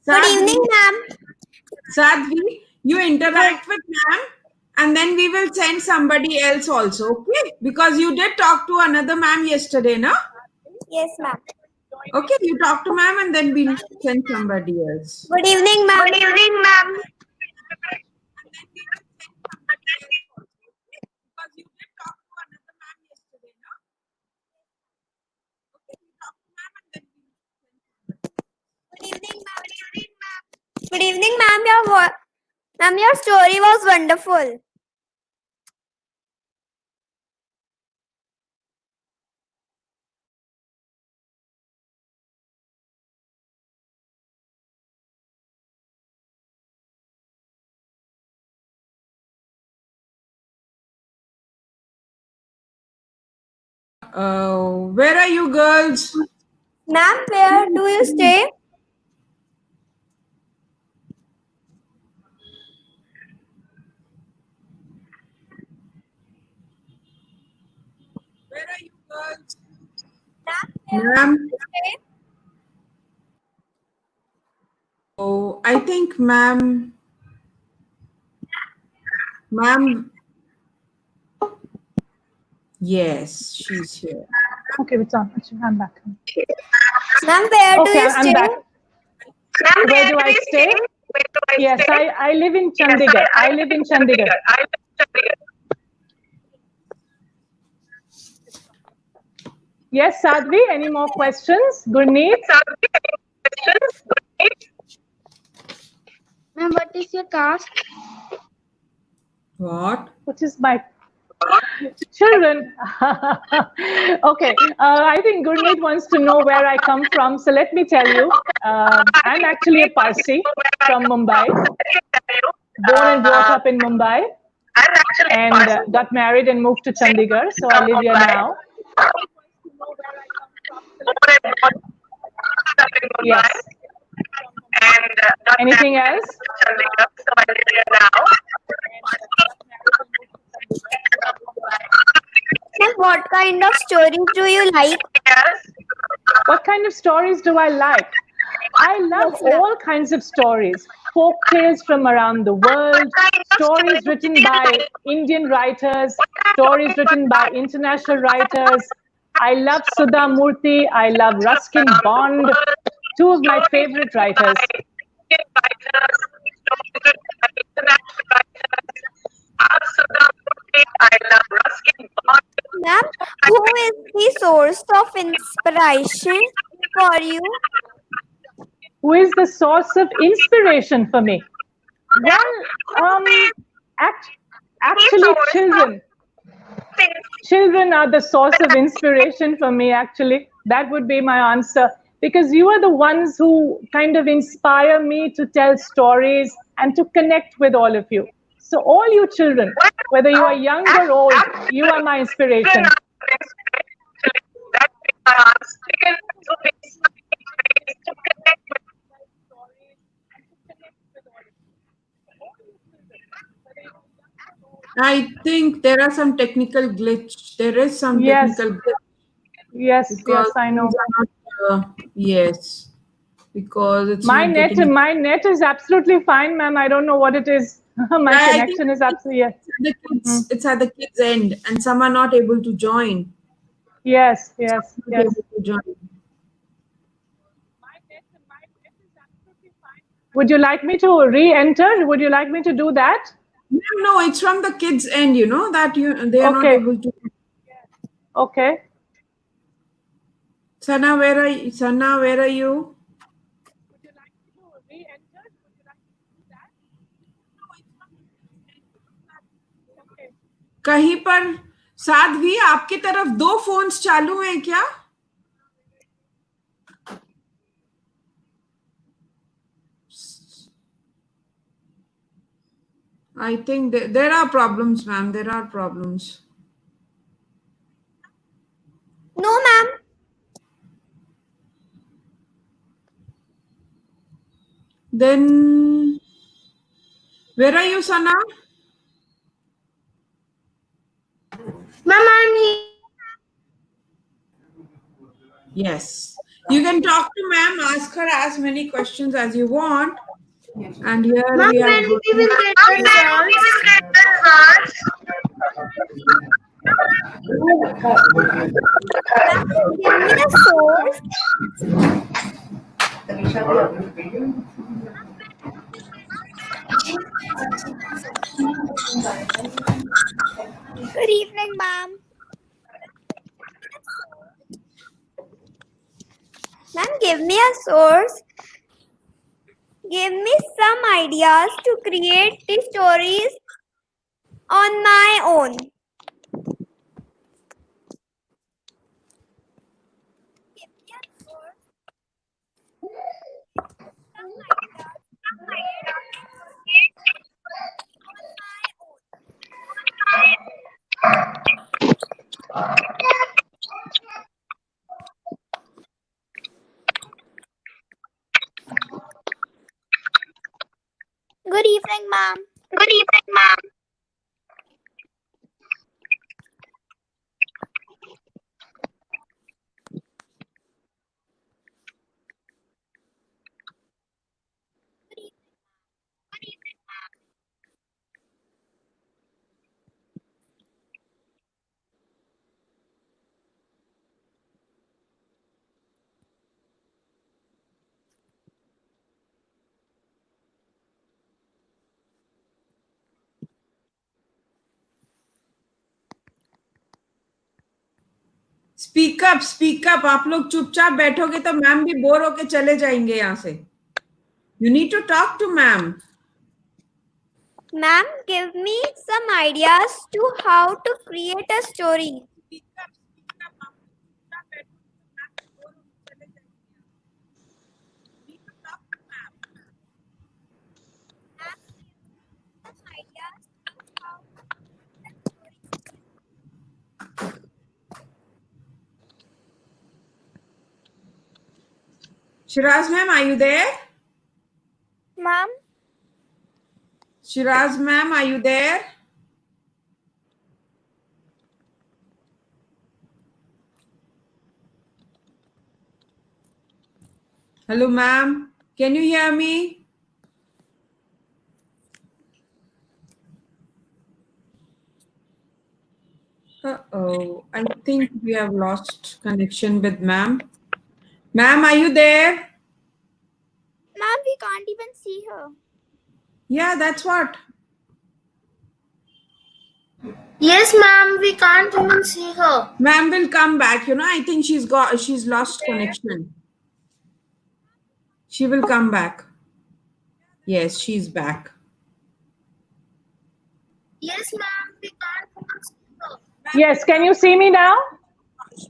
Good evening, ma'am. Sadhvi, you interact with ma'am and then we will send somebody else also, okay? Because you did talk to another ma'am yesterday, no? Yes, ma'am. Okay, you talk to ma'am and then we'll send somebody else. Good evening, ma'am. Good evening, ma'am. Because you did talk to another ma'am yesterday, no? Okay, you talk to ma'am and then we'll send somebody else. Good evening, ma'am. Good evening, ma'am. Ma'am, your story was wonderful. Where are you girls? Ma'am, where do you stay? Where are you girls? Ma'am, Ma'am. do you stay? Oh, I think ma'am. Yes, she's here. Okay, it's on. I'm back. Ma'am, where do Okay, you I'm stay? back. Where do I stay? Yes, I live in Chandigarh. I live in Chandigarh. Yes, Sadhvi, any more questions? Gurneet? Ma'am, what is your caste? What? Which is my children. Okay, I think Gurneet wants to know where I come from. So let me tell you, I'm actually a Parsi from Mumbai, born and brought up in Mumbai, and got married and moved to Chandigarh. So I live here now. Yes. Anything else? Ma'am, what kind of stories do you like? What kind of stories do I like? I love Yes, ma'am. all kinds of stories. Folk tales from around the world, stories written by Indian writers, stories written by international writers. I love Sudha Murthy. I love Ruskin Bond, two of my favorite writers. Ma'am, who is the source of inspiration for you? Who is the source of inspiration for me? Well, act, actually, children. Children are the source of inspiration for me, actually. That would be my answer. Because you are the ones who kind of inspire me to tell stories and to connect with all of you. So, all you children, whether you are young or old, you are my inspiration. I think there are some technical glitch. There is some Yes, technical glitch yes, because yes, I things know. are not. Yes, because it's My not net, getting. my net is absolutely fine, ma'am. I don't know what it is. My I think connection is absolutely, yes. it's at the kids. It's at the kids' end, and some are not able to join. Yes, yes, Not yes. able to join. Would you like me to re-enter? Would you like me to do that? No, no, it's from the kids' end. You know that they are not Okay, able to. okay. Sana, where are you? Sana, where are you? कहीं पर साध्वी आपकी तरफ दो phones चालू हैं क्या? I think there are problems, ma'am. There are problems. No, ma'am. Then where are you, Sana? Ma'am, I'm here. Yes. You can talk to ma'am, ask her as many questions as you want. And here Ma'am, we have when good. we will get the results? Ma'am, give me the source. Good evening, ma'am. Ma'am, give me a source. Give me some ideas to create the stories on my own. Good evening, ma'am. Good evening, ma'am. Speak up आप लोग चुपचाप बैठोगे तो ma'am भी bore होके चले जाएंगे यहाँ से you need to talk to ma'am Ma'am, give me some ideas to how to create a story. Shiraz ma'am, are you there? Ma'am, Shiraz ma'am, are you there? Hello ma'am, can you hear me? Uh-oh, I think we have lost connection with ma'am. Ma'am, are you there? ma'am, we can't even see her. Yeah, that's what. Yes, ma'am, we can't even see her. Ma'am will come back. I think she's lost connection. She will come back. Yes, she's back. Yes, ma'am, we can't even see her. Yes, can you see me now?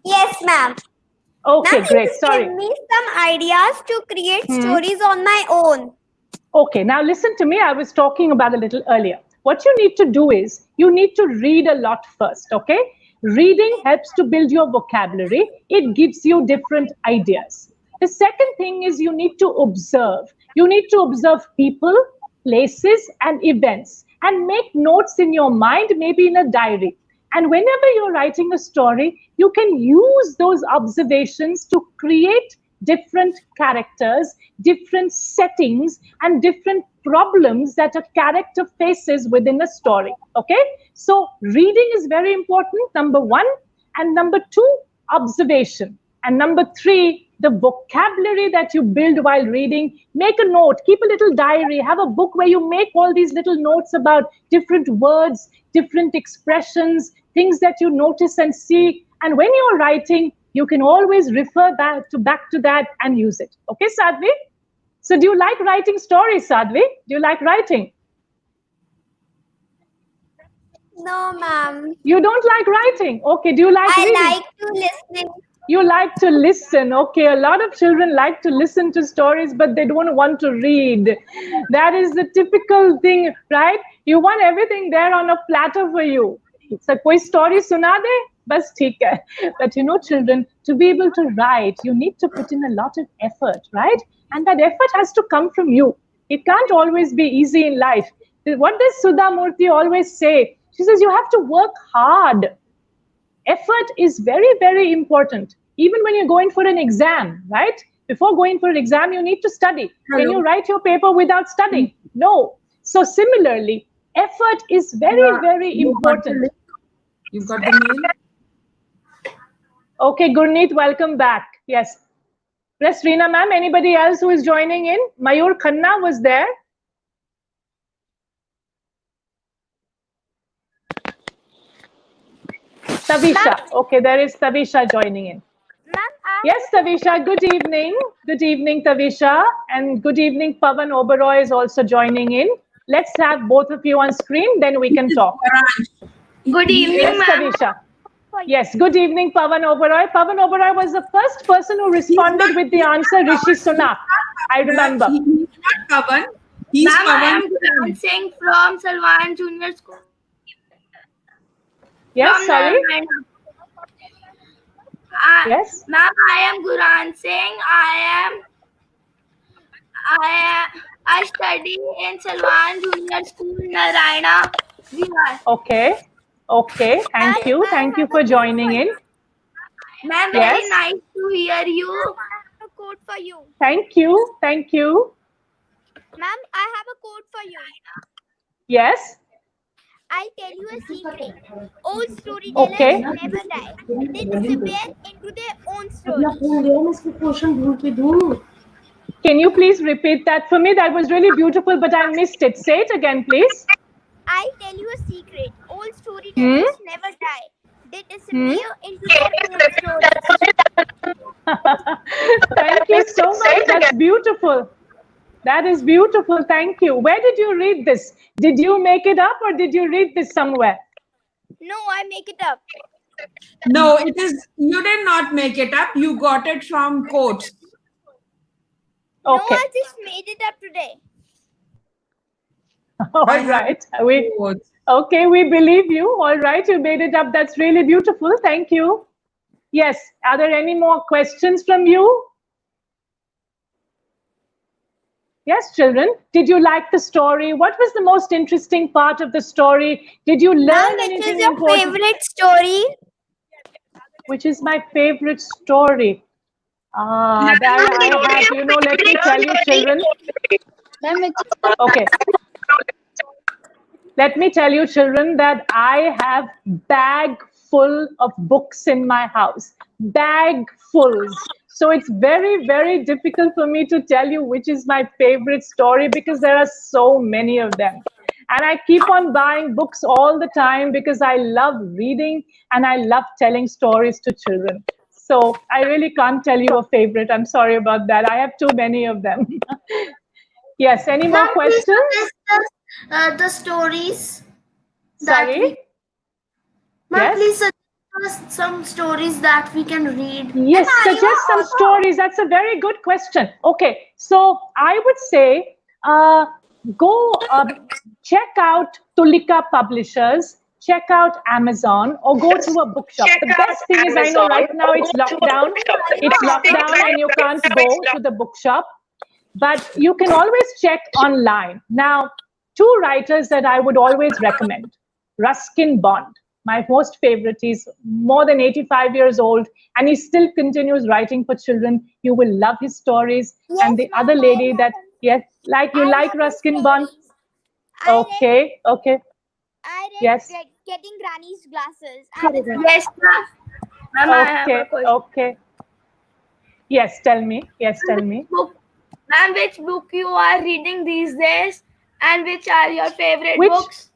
Yes, ma'am. Okay, Ma'am, great. you Sorry. give me some ideas to create stories on my own. Okay, now listen to me. I was talking about a little earlier. What you need to do is you need to read a lot first, okay? Reading helps to build your vocabulary. It gives you different ideas. The second thing is you need to observe. You need to observe people, places, and events and make notes in your mind, maybe in a diary. And whenever you're writing a story, you can use those observations to create different characters, different settings, and different problems that a character faces within a story. Okay? So, reading is very important, number one. And number two, observation. And number three, the vocabulary that you build while reading. Make a note, keep a little diary, have a book where you make all these little notes about different words, different expressions, things that you notice and see. And when you're writing, you can always refer back to that and use it. Okay, Sadhvi? So do you like writing stories, Sadhvi? Do you like writing? No, ma'am. You don't like writing? Okay, do you like reading? I like to listen. You like to listen. Okay, a lot of children like to listen to stories, but they don't want to read. That is the typical thing, right? You want everything there on a platter for you. So, koi story suna de? Bas theek hai. But children, to be able to write, you need to put in a lot of effort, right? And that effort has to come from you. It can't always be easy in life. What does Sudha Murthy always say? She says, you have to work hard. Effort is very, very important. Even when you're going for an exam, right? Before going for an exam, you need to study. Can you write your paper without studying? No. So similarly, effort is very, very important. You've got the mail? Okay, Gurneet, welcome back. Yes. Press Reena ma'am. Anybody else who is joining in? Mayur Khanna was there. Tavisha. Okay, there is Tavisha joining in. Yes, Tavisha, good evening. Good evening, Tavisha. And good evening, Pavan Oberoi is also joining in. Let's have both of you on screen, then we can talk. Good evening, Yes, ma'am. Tavisha. Yes, good evening, Pavan Oberoi. Pavan Oberoi was the first person who responded with the answer Rishi Sunak. I remember. He's not Pavan. He's Ma'am, I Pavan. am Gurant Singh from Salwan Junior School. Yes, From sorry. Narayana. Yes. Ma'am, I am Gurant Singh. I study in Salwan Junior School, Narayana. Okay. Okay. Thank you. Thank you for joining in. Ma'am, very Yes. nice to hear you. I have a quote for you. Thank you. Thank you. Ma'am, I have a quote for you. Yes. I'll tell you a secret. Old storytellers Okay. never die. They disappear into their own story. Can you please repeat that for me? That was really beautiful, but I missed it. Say it again, please. I'll tell you a secret. Old storytellers never die. It is new into their stories. Thank you so much. That's beautiful. That is beautiful. Thank you. Where did you read this? Did you make it up or did you read this somewhere? No, I make it up. No, it is, you did not make it up. You got it from quotes. No, Okay. I just made it up today. All I have right. Okay, we believe you. All right, you made it up. That's really beautiful. Thank you. Yes. Are there any more questions from you? Yes, children. Did you like the story? What was the most interesting part of the story? Did you learn Ma'am, which anything is your important? favorite story? Which is my favorite story? That I have, you know, let me tell you, children. Okay. Let me tell you, children, that I have bag full of books in my house. Bag fulls. So it's very, very difficult for me to tell you which is my favorite story because there are so many of them. And I keep on buying books all the time because I love reading and I love telling stories to children. So I really can't tell you a favorite. I'm sorry about that. I have too many of them. Yes, any more Ma'am, please questions? suggest the stories that Sorry? we. Ma'am, Yes? please suggest us some stories that we can read. Yes, Ma'am, are you suggest some also- stories. That's a very good question. Okay, so I would say go check out Tulika Publishers, check out Amazon, or go to a bookshop. Check The out best thing is, I know Amazon. right now it's lockdown. It's lockdown and you can't go to the bookshop, but you can always check online. Now, two writers that I would always recommend. Ruskin Bond, my most favorite. He's more than 85 years old and he still continues writing for children. You will love his stories. Yes, And the ma'am, other I lady love that, him. yes, like you I like love his Ruskin Bond? stories. I Okay, okay, read yes, Getting Granny's Glasses. And it's Yes, ma'am. Ma'am, I have a okay, question. okay. Yes, tell me. Yes, tell me. Ma'am, which book you are reading these days, and which are your favorite Which books?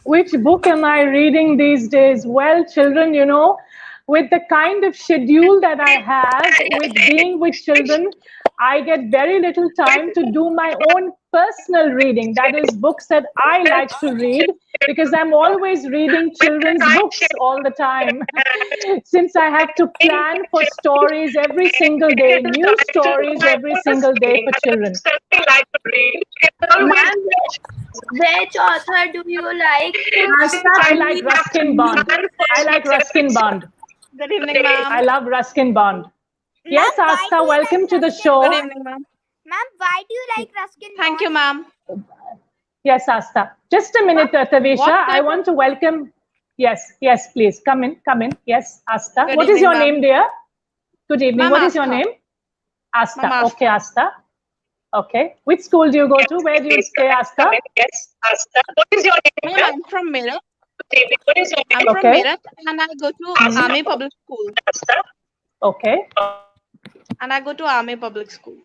Which book am I reading these days? Well, children, you know, with the kind of schedule that I have with being with children, I get very little time to do my own personal reading. That is, books that I like to read because I'm always reading children's books all the time. Since I have to plan for stories every single day, new stories every single day for children. Ma'am, which author do you like? I like Ruskin Bond. I like Ruskin Bond. Good evening, ma'am. I love Ruskin Bond. Yes, Ma'am, why do Asta, you welcome like to the Ruskin show. Good Bond? evening, ma'am. Ma'am, why do you like Ruskin Thank you, Bond? ma'am. Yes, Asta. Just a minute, Tavisha. What I type want to welcome. Yes, yes, please. Come in, come in. Yes, Asta. Good What is evening, your ma'am. name, dear? Good evening. Ma'am, What is your Asta. name? Asta. Ma'am, Asta. Okay, Asta. Okay. Which school do you go to? Where do you stay, Asta? Yes, Asta. What is your name? Ma'am, I'm from Meerut. What is your I'm name? from Okay. Meerut and I go to Army Public School. Asta. Okay. And I go to Army Public School.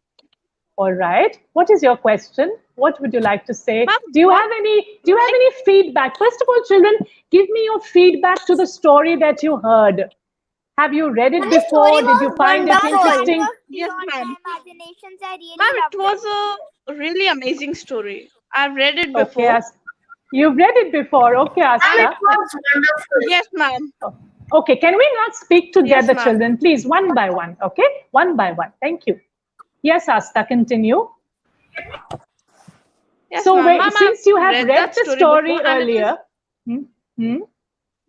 All right. What is your question? What would you like to say? Ma'am, Do you what- have any feedback? First of all, children, give me your feedback to the story that you heard. Have you read it before? Did you find it interesting? Yes, Beyond ma'am. my imaginations, I really Ma'am, loved it was a really amazing story. I've read it Okay, before. Asta. You've read it before. Okay, And Asta. it was wonderful. Yes, ma'am. Okay, can we not speak together, ma'am. children? Please, one by one. Okay, one by one. Thank you. Yes, Asta, continue. Yes, So, ma'am. Ma'am, since I've you have read that the story story before and it earlier,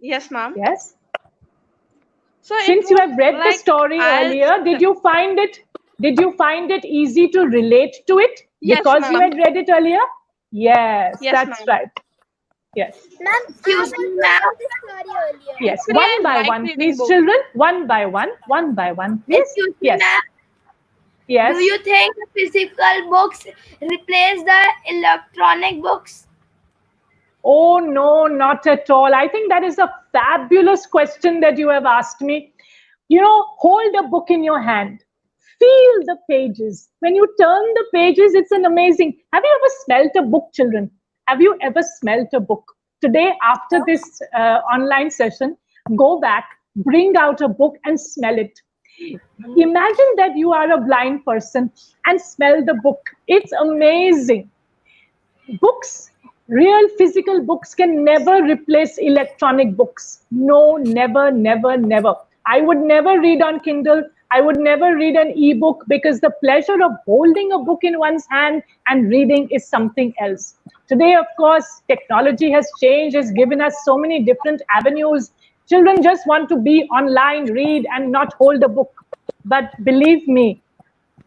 Yes, ma'am. yes. So it Since you was have read the like story earlier, did you find it easy to relate to it Yes, because you ma'am. had read it earlier? Yes, Yes, that's ma'am. right. Yes, Ma'am, Excuse me, ma'am. this story earlier. yes. Actually, I One by like one, reading please, books. children. One by one, please. Excuse me, Yes, ma'am. yes. Do you think the physical books replace the electronic books? Oh, no, not at all. I think that is a fabulous question that you have asked me. You know, hold a book in your hand. Feel the pages. When you turn the pages, it's an amazing. Have you ever smelt a book, children? Have you ever smelt a book? today, after this online session, go back, bring out a book and smell it. Imagine that you are a blind person and smell the book. It's amazing. Books, real physical books can never replace electronic books. No, never, never, never. I would never read on Kindle. I would never read an ebook because the pleasure of holding a book in one's hand and reading is something else. Today, of course, technology has changed, has given us so many different avenues. Children just want to be online, read, and not hold a book. But believe me,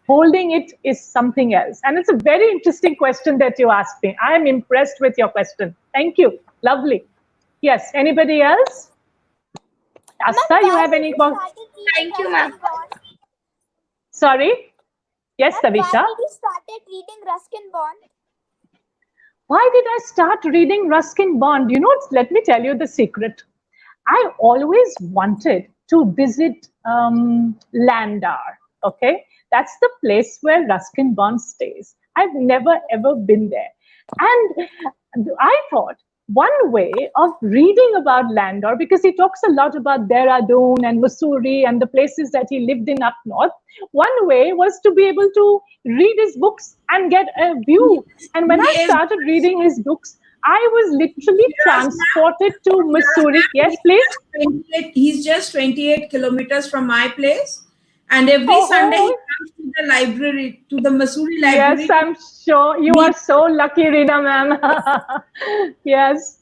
holding it is something else. And it's a very interesting question that you asked me. I am impressed with your question. Thank you. Lovely. Yes, anybody else? Asta, you have any questions? Thank you, ma'am. Sorry? Yes, Tavisha? Why did you started reading Ruskin Bond? Why did I start reading Ruskin Bond? You know, let me tell you the secret. I always wanted to visit Landar, okay? That's the place where Ruskin Bond stays. I've never ever been there. And I thought one way of reading about Landor, because he talks a lot about Dehradun and Mussoorie and the places that he lived in up north, one way was to be able to read his books and get a view. And when I started reading his books, I was literally transported to Mussoorie. Yes, please? He's just 28 kilometers from my place. And every Sunday he comes to the library, to the Mussoorie library. Yes, I'm sure. You are so lucky, Reena ma'am. Yes.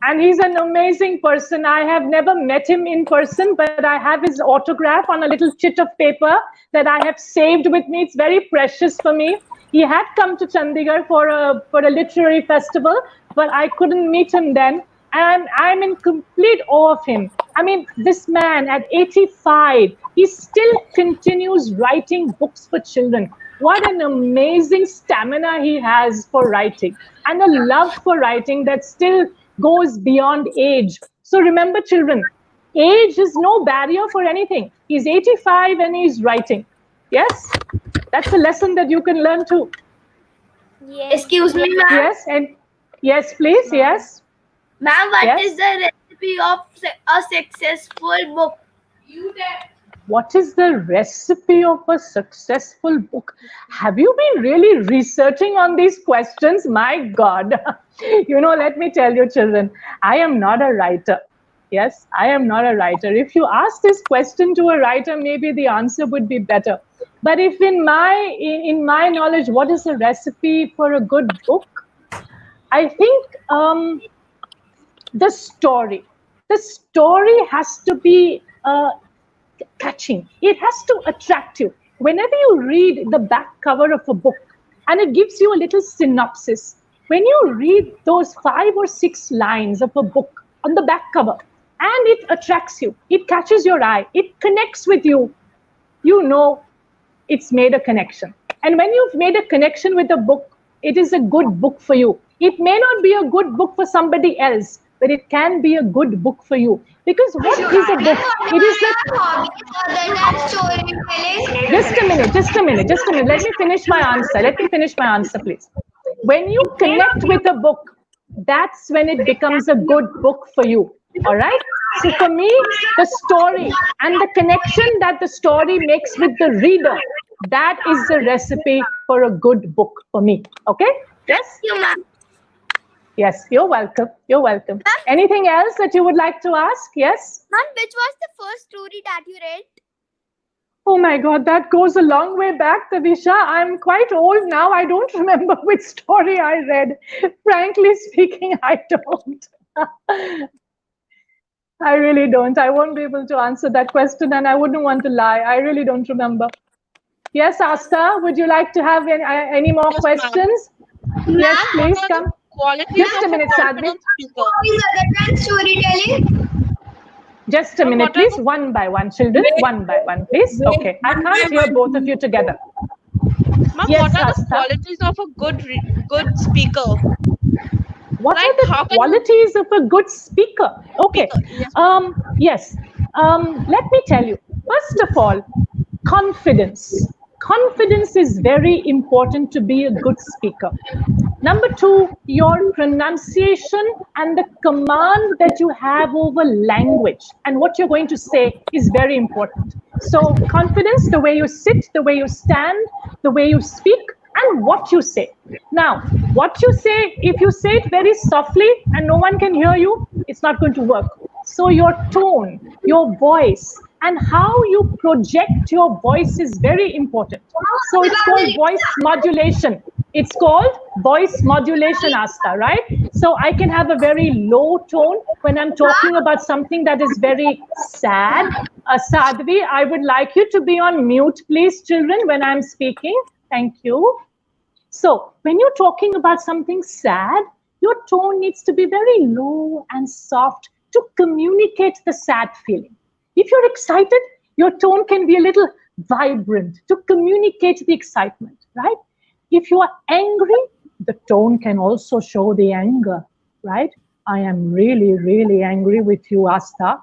And he's an amazing person. I have never met him in person, but I have his autograph on a little chit of paper that I have saved with me. It's very precious for me. He had come to Chandigarh for a literary festival, but I couldn't meet him then. And I'm in complete awe of him. I mean, this man at 85, he still continues writing books for children. What an amazing stamina he has for writing, and a love for writing that still goes beyond age. So remember, children, age is no barrier for anything. He's 85 and he's writing. Yes, that's a lesson that you can learn too. Yes. Excuse me, ma'am. Yes, and yes, please, yes. Ma'am, what Yes? is the recipe of a successful book? What is the recipe of a successful book? Have you been really researching on these questions? My God. You know, let me tell you, children, I am not a writer. Yes, I am not a writer. If you ask this question to a writer, maybe the answer would be better. But if in my knowledge, what is the recipe for a good book? I think the story has to be catching. It has to attract you. Whenever you read the back cover of a book and it gives you a little synopsis, when you read those 5 or 6 lines of a book on the back cover and it attracts you, it catches your eye, it connects with you, you know it's made a connection. And when you've made a connection with a book, it is a good book for you. It may not be a good book for somebody else, but it can be a good book for you. Because what is a book? It is the... Just a minute. Let me finish my answer, please. When you connect with a book, that's when it becomes a good book for you. All right? So for me, the story and the connection that the story makes with the reader, that is the recipe for a good book for me. Okay? Yes? You, ma'am. Yes, you're welcome. You're welcome. Anything else that you would like to ask? Yes? Ma'am, which was the first story that you read? Oh my God, that goes a long way back, Tavisha. I'm quite old now. I don't remember which story I read. Frankly speaking, I don't. I really don't. I won't be able to answer that question, and I wouldn't want to lie. I really don't remember. Yes, Asta, would you like to have any more questions? Yes, please come. Just a minute, Sadhvi. Storytelling. Just a minute, please. One by one, children. One by one, please. Okay. I can't hear both of you together. Ma'am, Yes, what are Asta. the qualities of a good speaker? What Like, are the how can qualities of a good speaker? Okay. Yes. Let me tell you. First of all, confidence. Confidence is very important to be a good speaker. Number two, your pronunciation and the command that you have over language and what you're going to say is very important. So confidence, the way you sit, the way you stand, the way you speak, and what you say. Now, what you say, if you say it very softly and no one can hear you, it's not going to work. So your tone, your voice, and how you project your voice is very important. So it's called voice modulation. It's called voice modulation, Asta, right? So I can have a very low tone when I'm talking about something that is very sad. Sadhvi, I would like you to be on mute, please, children, when I'm speaking. Thank you. So when you're talking about something sad, your tone needs to be very low and soft to communicate the sad feeling. If you're excited, your tone can be a little vibrant to communicate the excitement, right? If you are angry, the tone can also show the anger, right? I am really, really angry with you, Asta,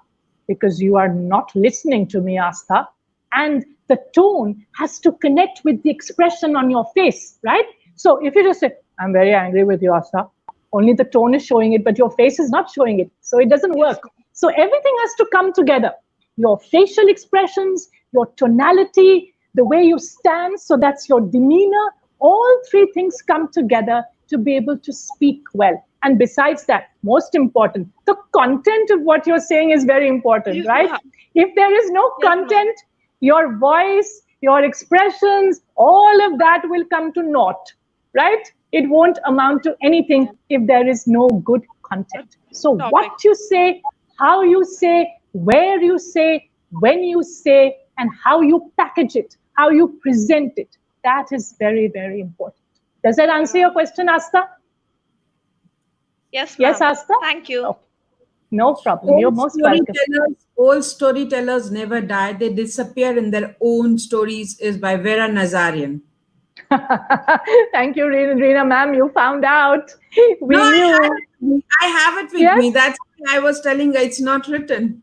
because you are not listening to me, Asta. And the tone has to connect with the expression on your face, right? So if you just say, I'm very angry with you, Asta, only the tone is showing it, but your face is not showing it. So it doesn't work. So everything has to come together. Your facial expressions, your tonality, the way you stand, so that's your demeanor. All three things come together to be able to speak well. And besides that, most important, the content of what you're saying is very important, right? If there is no content, your voice, your expressions, all of that will come to naught, right? It won't amount to anything if there is no good content. So what you say, how you say, where you say, when you say, and how you package it, how you present it, that is very, very important. Does that answer your question, Asta? Yes, ma'am. Yes, Asta? Thank you. Okay. No problem. You're most welcome. Old storytellers never die. They disappear in their own stories is by Vera Nazarian. Thank you, Reena ma'am. You found out. We knew. I have it with me. That's why I was telling her it's not written.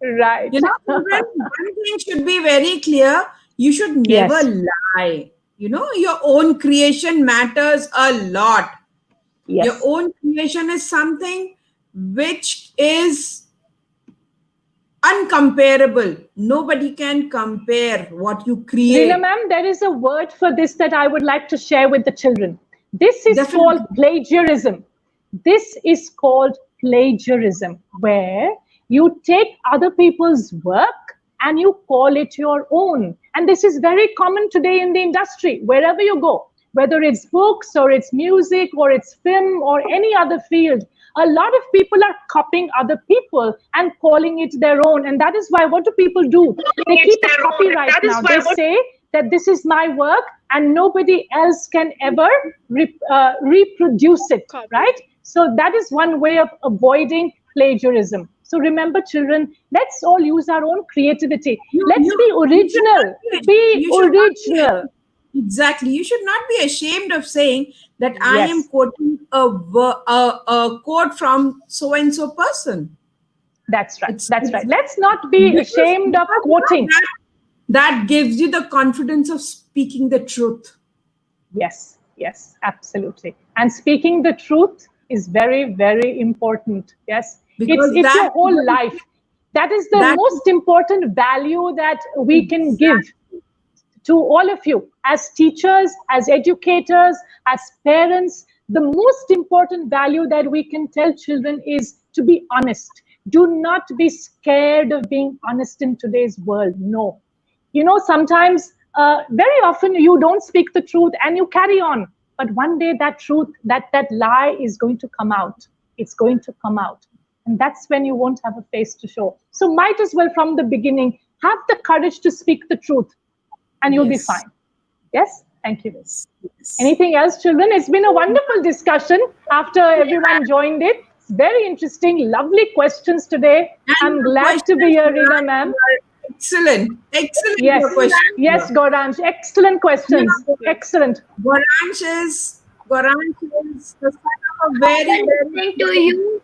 Right. You know, children, one thing should be very clear. You should never lie. You know, your own creation matters a lot. Yes. Your own creation is something which is uncomparable. Nobody can compare what you create. Reena ma'am, there is a word for this that I would like to share with the children. This is called plagiarism. This is called plagiarism, where you take other people's work and you call it your own. And this is very common today in the industry, wherever you go, whether it's books or it's music or it's film or any other field. A lot of people are copying other people and calling it their own. And that is why, what do people do? They keep a copyright now. They say that this is my work and nobody else can ever reproduce it, right? So that is one way of avoiding plagiarism. So remember, children, let's all use our own creativity. Let's be original. Be original. Exactly. You should not be ashamed of saying that I am quoting a quote from so-and-so person. That's right. That's right. Let's not be ashamed of quoting. That gives you the confidence of speaking the truth. Yes, yes, absolutely. And speaking the truth is very, very important. Yes, because it's your whole life. That is the most important value that we can give to all of you as teachers, as educators, as parents. The most important value that we can tell children is to be honest. Do not be scared of being honest in today's world. No. You know, sometimes, very often you don't speak the truth and you carry on. But one day that truth, that lie is going to come out. It's going to come out. And that's when you won't have a face to show. So might as well from the beginning, have the courage to speak the truth and you'll be fine. Yes? Thank you. Yes. Anything else, children? It's been a wonderful discussion after everyone joined it. It's very interesting, lovely questions today. I'm glad to be here, Reena ma'am. Excellent. Excellent. Yes, yes, Gauransh. Excellent questions. Excellent. Gauransh is the son of a very, very to you.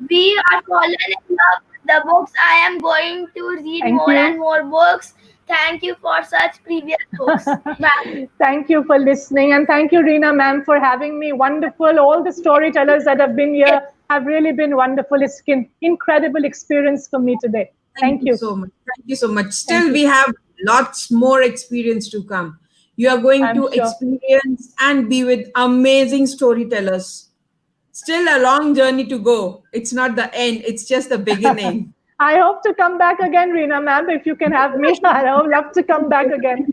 We are fallen in love with the books. I am going to read more and more books. Thank you for such previous books. Bye. Thank you for listening, and thank you, Reena ma'am, for having me. Wonderful. All the storytellers that have been here have really been wonderful. It's an incredible experience for me today. Thank you. So much. Thank you so much. Thank Still, you. we have lots more experience to come. You are going I'm to sure. experience and be with amazing storytellers. Still a long journey to go. It's not the end, it's just the beginning. I hope to come back again, Reena ma'am. If you can have me, I would love to come back again.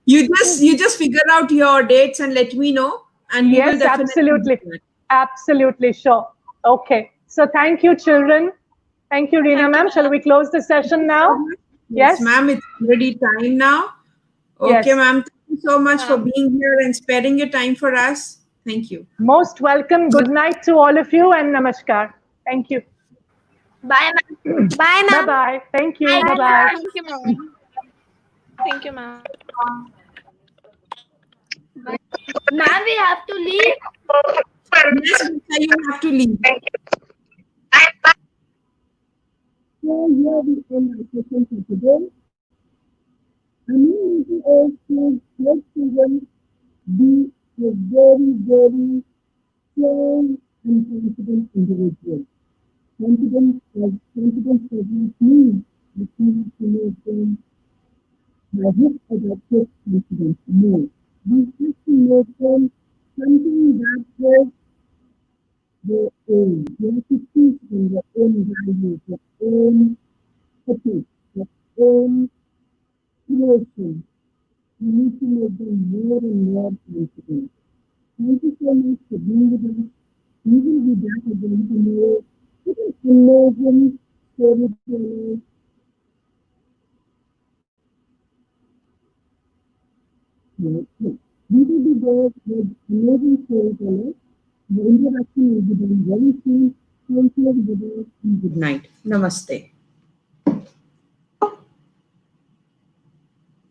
You just figure out your dates and let me know, and we will Yes, definitely absolutely. do that. Absolutely, sure. Okay. So thank you, children. Thank you, Reena ma'am. Shall we close the session now? Yes, Yes? ma'am, it's already time now. Okay, Yes. ma'am. Thank you so much for Ma'am. being here and sparing your time for us. Thank you. Most welcome. Good night to all of you and namaskar. Thank you. Bye, ma'am. Bye, ma'am. Bye-bye. Thank you. Bye, Bye-bye. Thank you, ma'am. Thank you, ma'am. Ma'am, we have to leave. Yes, Mr. You have to leave. So here we end our session for today. A new meeting is to help children be a very, very strong and confident individual. Confidence doesn't mean that you have to make them by his adopted confidence. No. We have to make them something that is their own. You have to teach them their own values, their own ethics, their own creation. You need to make them more and more confident. Thank you so much for being with us. We will be back again tomorrow with an amazing storyteller. Yes, yes. We will be there with amazing storytellers. The introduction will be done very soon. Thank you, everybody, and good night. Namaste.